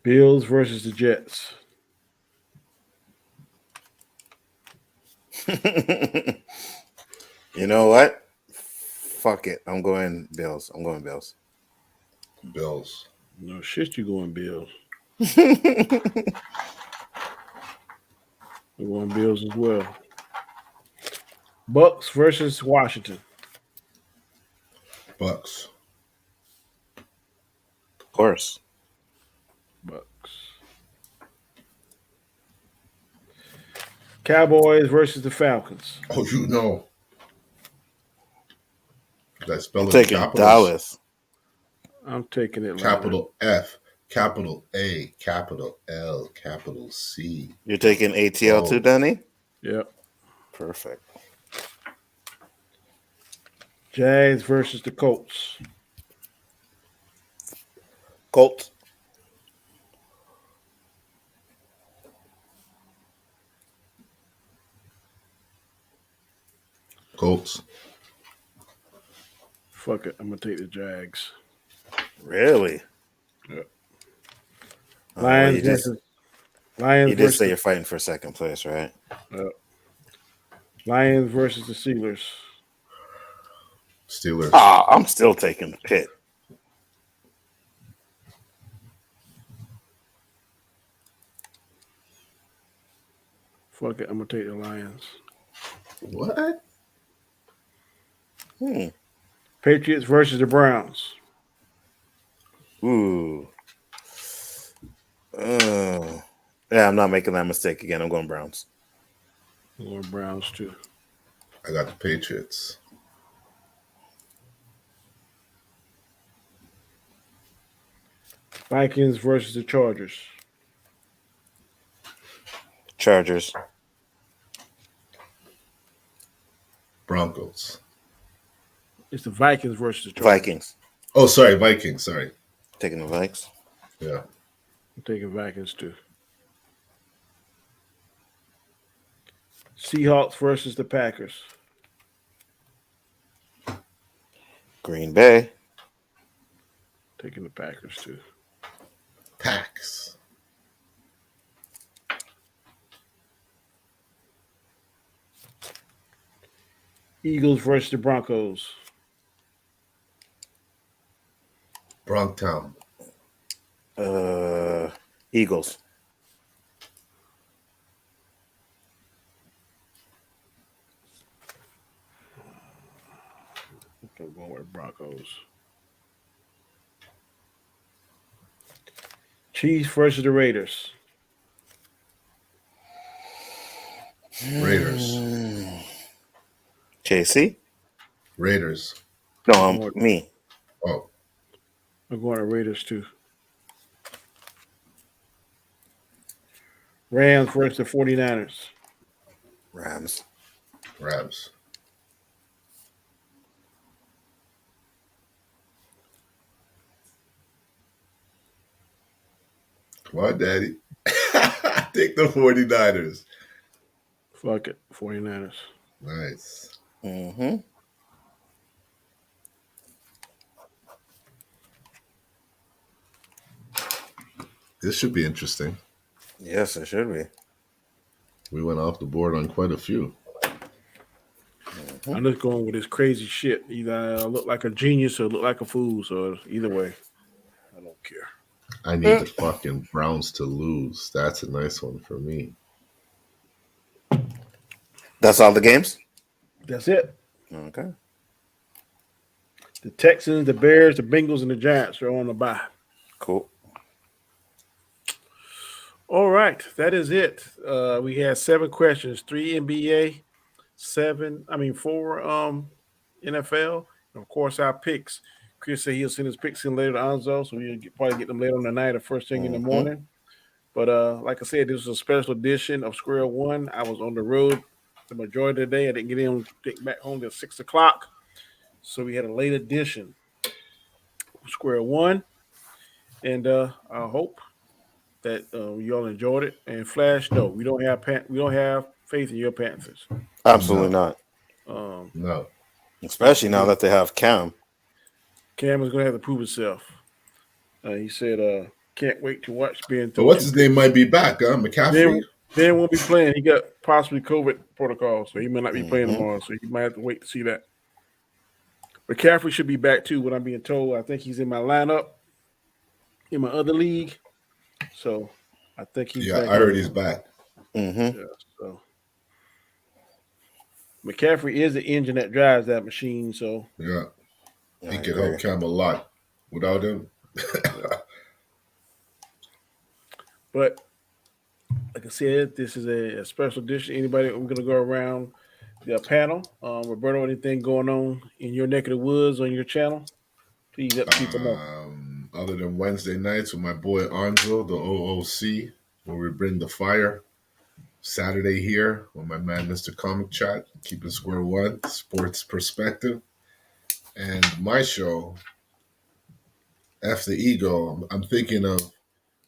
Bills versus the Jets. You know what? Fuck it. I'm going Bills. Bills. No shit, you going Bills. I'm going Bills as well. Bucks versus Washington. Bucks. Of course. Bucks. Cowboys versus the Falcons. Oh, you know. Did I spell I'm it taking capitals? Dallas. I'm taking Atlanta. Capital F, capital A, capital L, capital C. You're taking ATL too, Danny? Yep. Perfect. Jags versus the Colts. Colts. Colts. Fuck it. I'm going to take the Jags. Really? Yep. Oh, Lions you just, versus Lions you did versus say you're fighting for second place, right? Lions versus the Steelers. Steelers. I'm still taking Pitt. Fuck it. I'm going to take the Lions. What? Patriots versus the Browns. Ooh. Yeah, I'm not making that mistake again. I'm going Browns. I'm going Browns too. I got the Patriots. Vikings versus the Chargers. Chargers. Broncos. It's the Vikings versus the Chargers. Vikings. Oh, sorry, Vikings. Sorry. Taking the Vikes. Yeah. I'm taking Vikings too. Seahawks versus the Packers. Green Bay. Taking the Packers too. Packs. Eagles versus the Broncos. Bronktown. Eagles. I'm going with Broncos. Chiefs versus the Raiders. Raiders. KC? Raiders. No, me. Oh, I'm going to Raiders too. Rams versus the 49ers. Rams. Rams. Come on, Daddy. Take the 49ers. Fuck it. 49ers. Nice. Mm-hmm. This should be interesting. Yes, it should be. We went off the board on quite a few. I'm just going with this crazy shit. Either I look like a genius or look like a fool. So either way, I don't care. I need the fucking Browns to lose. That's a nice one for me. That's all the games? That's it. Okay. The Texans, the Bears, the Bengals, and the Giants are on the bye. Cool. All right, that is it. We had 7 questions, 3 NBA, 4 NFL, and of course our picks. Chris said he'll send his picks in later to Anzo, so we'll probably get them later on the night or first thing in the morning. But like I said, this was a special edition of Square One. I was on the road the majority of the day. I didn't get back home till 6 o'clock. So we had a late edition of Square One. And I hope that you all enjoyed it. And Flash, no, we don't have faith in your Panthers. Absolutely No, not. Um, no. Especially now that they have Cam. Cam is going to have to prove himself. He said, "Can't wait to watch Ben But throw what's two his name might be back, huh? McCaffrey? Ben, ben won't be playing. He got possibly COVID protocol, so he may not be playing Mhm. tomorrow. So you might have to wait to see that. McCaffrey should be back too. What I'm being told, I think he's in my lineup in my other league. So I think he's Yeah, back. I heard he's back. Mm-hmm. Yeah, so McCaffrey is the engine that drives that machine. So Yeah, I he could agree. help Cam a lot. Without him, but like I said, this is a special edition. Anybody, we're gonna go around the panel. Roberto, anything going on in your neck of the woods on your channel? Please let the people know. other than Wednesday nights with my boy Anzo, the OOC, where we bring the fire. Saturday here with my man Mr. Comic Chat, keeping square one, sports perspective. And my show, F the Ego, I'm thinking of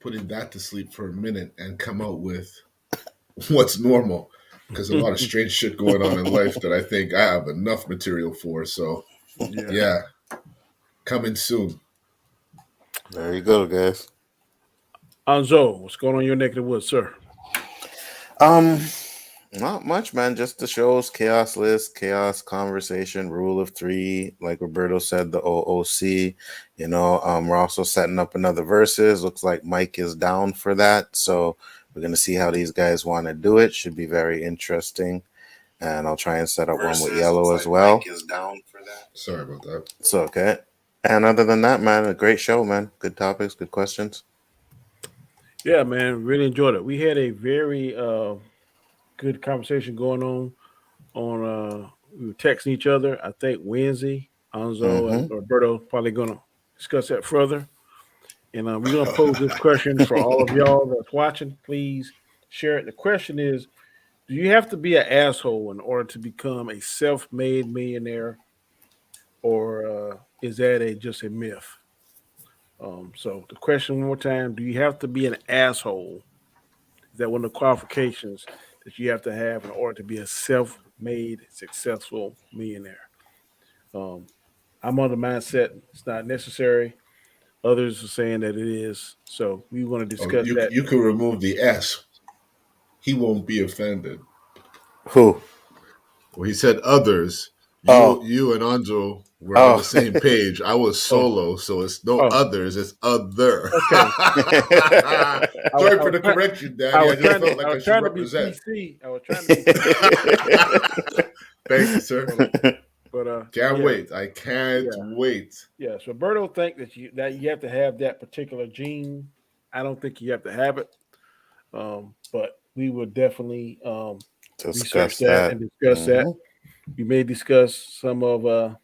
putting that to sleep for a minute and come out with what's normal. Because a lot of strange shit going on in life that I think I have enough material for. So, Yeah. yeah, coming soon. There you go, guys. Anzo, what's going on in your neck of the woods, sir? Um, Not much, man. Just the shows, chaos list, chaos conversation, rule of three, like Roberto said, the OOC. We're also setting up another verses. Looks like Mike is down for that, so we're gonna see how these guys want to do it. Should be very interesting, and I'll try and set up one with Yellow as well. Mike is down for that. Sorry about that. It's okay. And other than that, man, a great show, man. Good topics, good questions. Yeah, man, really enjoyed it. We had a very good conversation going on. We were texting each other. I think Wednesday, Anzo and Mm-hmm. Roberto probably gonna discuss that further. And we're gonna pose this question for all of y'all that's watching. Please share it. The question is: do you have to be an asshole in order to become a self-made millionaire, or is that just a myth? So the question one more time: do you have to be an asshole? Is that one of the qualifications that you have to have in order to be a self-made, successful millionaire? Um, I'm on the mindset it's not necessary. Others are saying that it is. So we want to Oh, discuss that. you can remove the S. He won't be offended. Who? Well, he said others. Oh, You and Anjo were on the oh. same page. I was Oh, solo, so it's no oh, others. It's other. okay. Sorry for the correction, Daddy. I just felt like I I was should trying to be represent. PC. I was trying to be PC. Thank you, sir. But Can't yeah, wait. I can't yeah, wait. yeah. So Roberto think that you have to have that particular gene. I don't think you have to have it. But we will definitely research Discuss that that. and discuss that. Mm-hmm. We may discuss some of the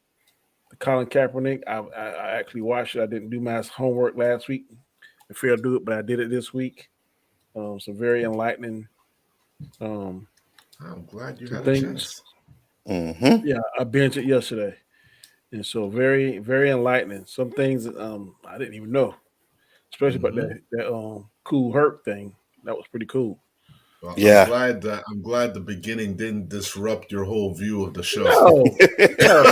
Colin Kaepernick. I actually watched it. I didn't do my homework last week. I failed to do it, but I did it this week. Some very enlightening I'm glad you some had a things. chance. Mm-hmm. Yeah, I binged it yesterday, and so very very enlightening. Some things I didn't even know, especially about hmm that cool Herc thing. That was pretty cool. Well, Yeah. I'm glad the beginning didn't disrupt your whole view of the show. No, no,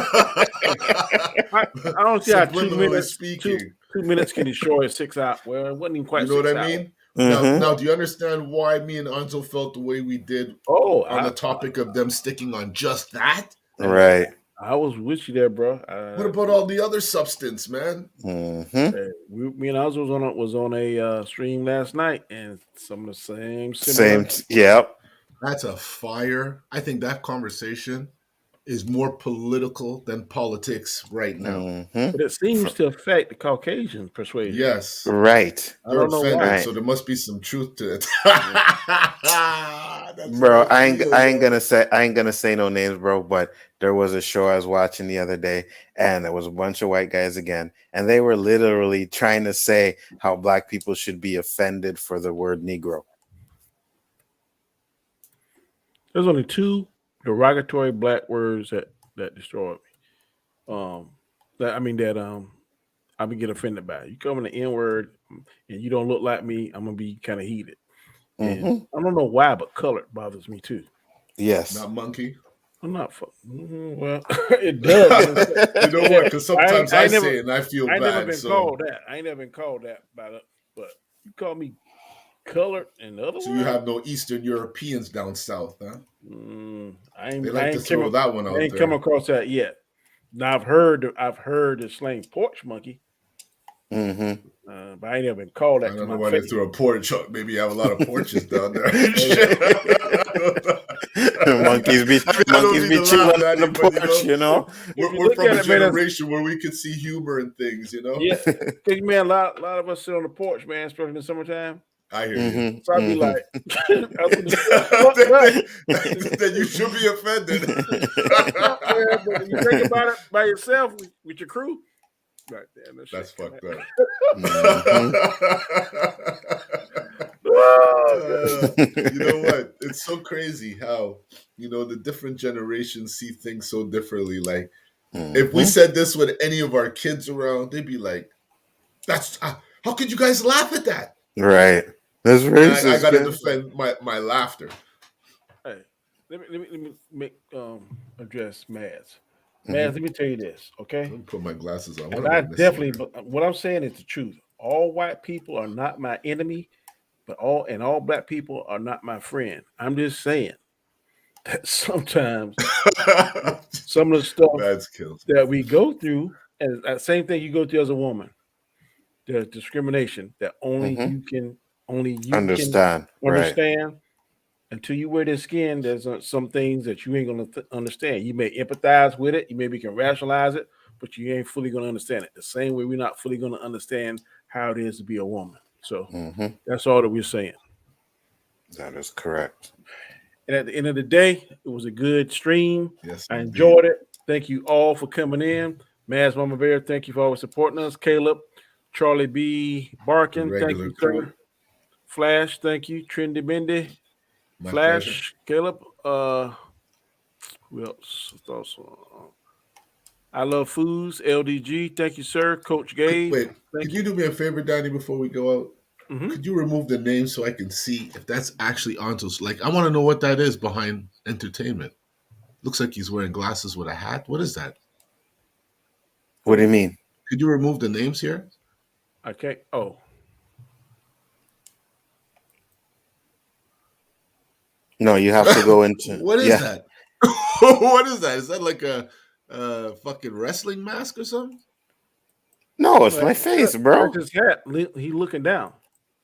I don't see how Subliminally 2 speaking. 2 minutes can destroy 6 hours. Well, it wasn't even You quite know what I 6 hours. mean? Mm-hmm. Now, do you understand why me and Anzo felt the way we did Oh, on the topic of them sticking on just that? Right. I was with you there, bro. What about all the other substance, man? Mm-hmm. Me and Oz was on a stream last night, and some of the same Same. similar. Yep. That's a fire. I think that conversation is more political than politics right now. Mhm. But it seems to affect the Caucasian persuasion. Yes, Right. I they're don't know offended, why. Right. so there must be some truth to it. That's Bro, how I ain't feel, I ain't bro. gonna say no names, bro, but there was a show I was watching the other day, and there was a bunch of white guys again, and they were literally trying to say how black people should be offended for the word Negro. There's only 2 derogatory black words that destroyed me. That I would get offended by. You come in the N word and you don't look like me, I'm gonna be kind of heated. And Mhm. I don't know why, but color bothers me too. Yes. Not monkey. I'm not. Well, it does. You know what? Because sometimes I never- say it and I feel I ain't never bad. been So, called that. I ain't never been called that by the. But you call me colored and the other so one. you have no Eastern Europeans down south, huh? I ain't. They I like to ain't throw come, that one I out ain't there. come across that yet. Now I've heard the slang porch monkey, Mm-hmm. but I ain't never been called that. I to don't know my why they face. threw a porch. Maybe you have a lot of porches down there. monkeys be I don't mean to chilling laugh, on Danny, the but, porch, you know. If you We're look from at a it, man, that's- generation where we could see humor in things, you know? Yeah, because man, a lot of us sit on the porch, man, especially in the summertime. I hear you. Mhm, So I'd be mhm. like, then you should be offended. Yeah, but when you think about it by yourself with your crew, right there, That's fucked up. You know what? It's so crazy how, the different generations see things so differently. Like, if we said this with any of our kids around, they'd be like, "That's how could you guys laugh at that?" Right. That's And racist. I gotta kid. defend my laughter. Hey, let me make address Mads. Mm-hmm. Mads, let me tell you this, okay? I'm gonna put my glasses on. And What I am I missing here? what I'm saying is the truth. All white people are not my enemy, but all black people are not my friend. I'm just saying that sometimes some of the stuff That's kills. that we go through, and that same thing you go through as a woman, there's discrimination that only you can Understand. Right. understand. Until you wear this skin, there's some things that you ain't gonna understand. You may empathize with it, you maybe can rationalize it, but you ain't fully gonna understand it. The same way we're not fully gonna understand how it is to be a woman. So that's all that we're saying. That is correct. And at the end of the day, it was a good stream. Yes, I indeed. enjoyed it. Thank you all for coming in. Maz Mama Bear, thank you for always supporting us. Caleb, Charlie B. Barkin, The thank regular you, crew. sir. Flash, thank you. Trendy Bendy, My Flash, pleasure. Caleb. Who else? I Love Foods, LDG. Thank you, sir. Coach Gabe. Wait, thank could you do me a favor, Danny, before we go out? Mhm. Could you remove the name so I can see if that's actually Antos? Like, I want to know what that is behind entertainment. Looks like he's wearing glasses with a hat. What is that? What do you mean? Could you remove the names here? I can't. Oh, No, you have to go into. What is that? What is that? Is that like a fucking wrestling mask or something? No, it's my face, bro. That's his hat. He looking down.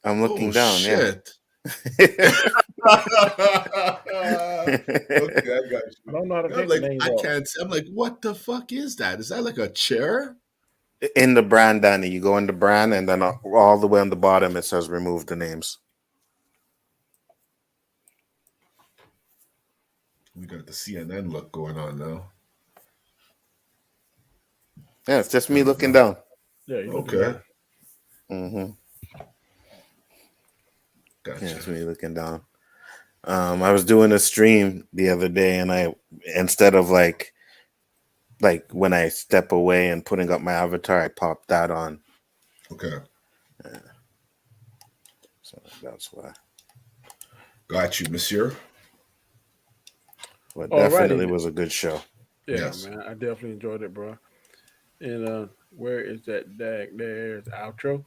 I'm looking Oh, down. shit. Yeah. Okay, I got you. I don't know how to I'm take like, the names I off. can't. I'm like, what the fuck is that? Is that like a chair? In the brand, Danny, you go in the brand, and then all the way on the bottom it says remove the names. We got the CNN look going on now. Yeah, it's just me looking down. Yeah. You looking Okay, down. gotcha. Yeah, it's me looking down. I was doing a stream the other day, and I instead of like when I step away and putting up my avatar, I popped that on. Okay, So that's why. got you, monsieur. But Alrighty definitely then. was a good show. Yeah, Yes. man. I definitely enjoyed it, bro. And where is that dag? There's the outro.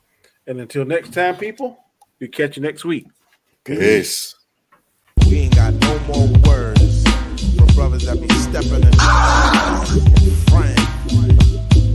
And until next time, people, we'll catch you next week. Peace. We ain't got no more words for brothers that be stepping in. Friend.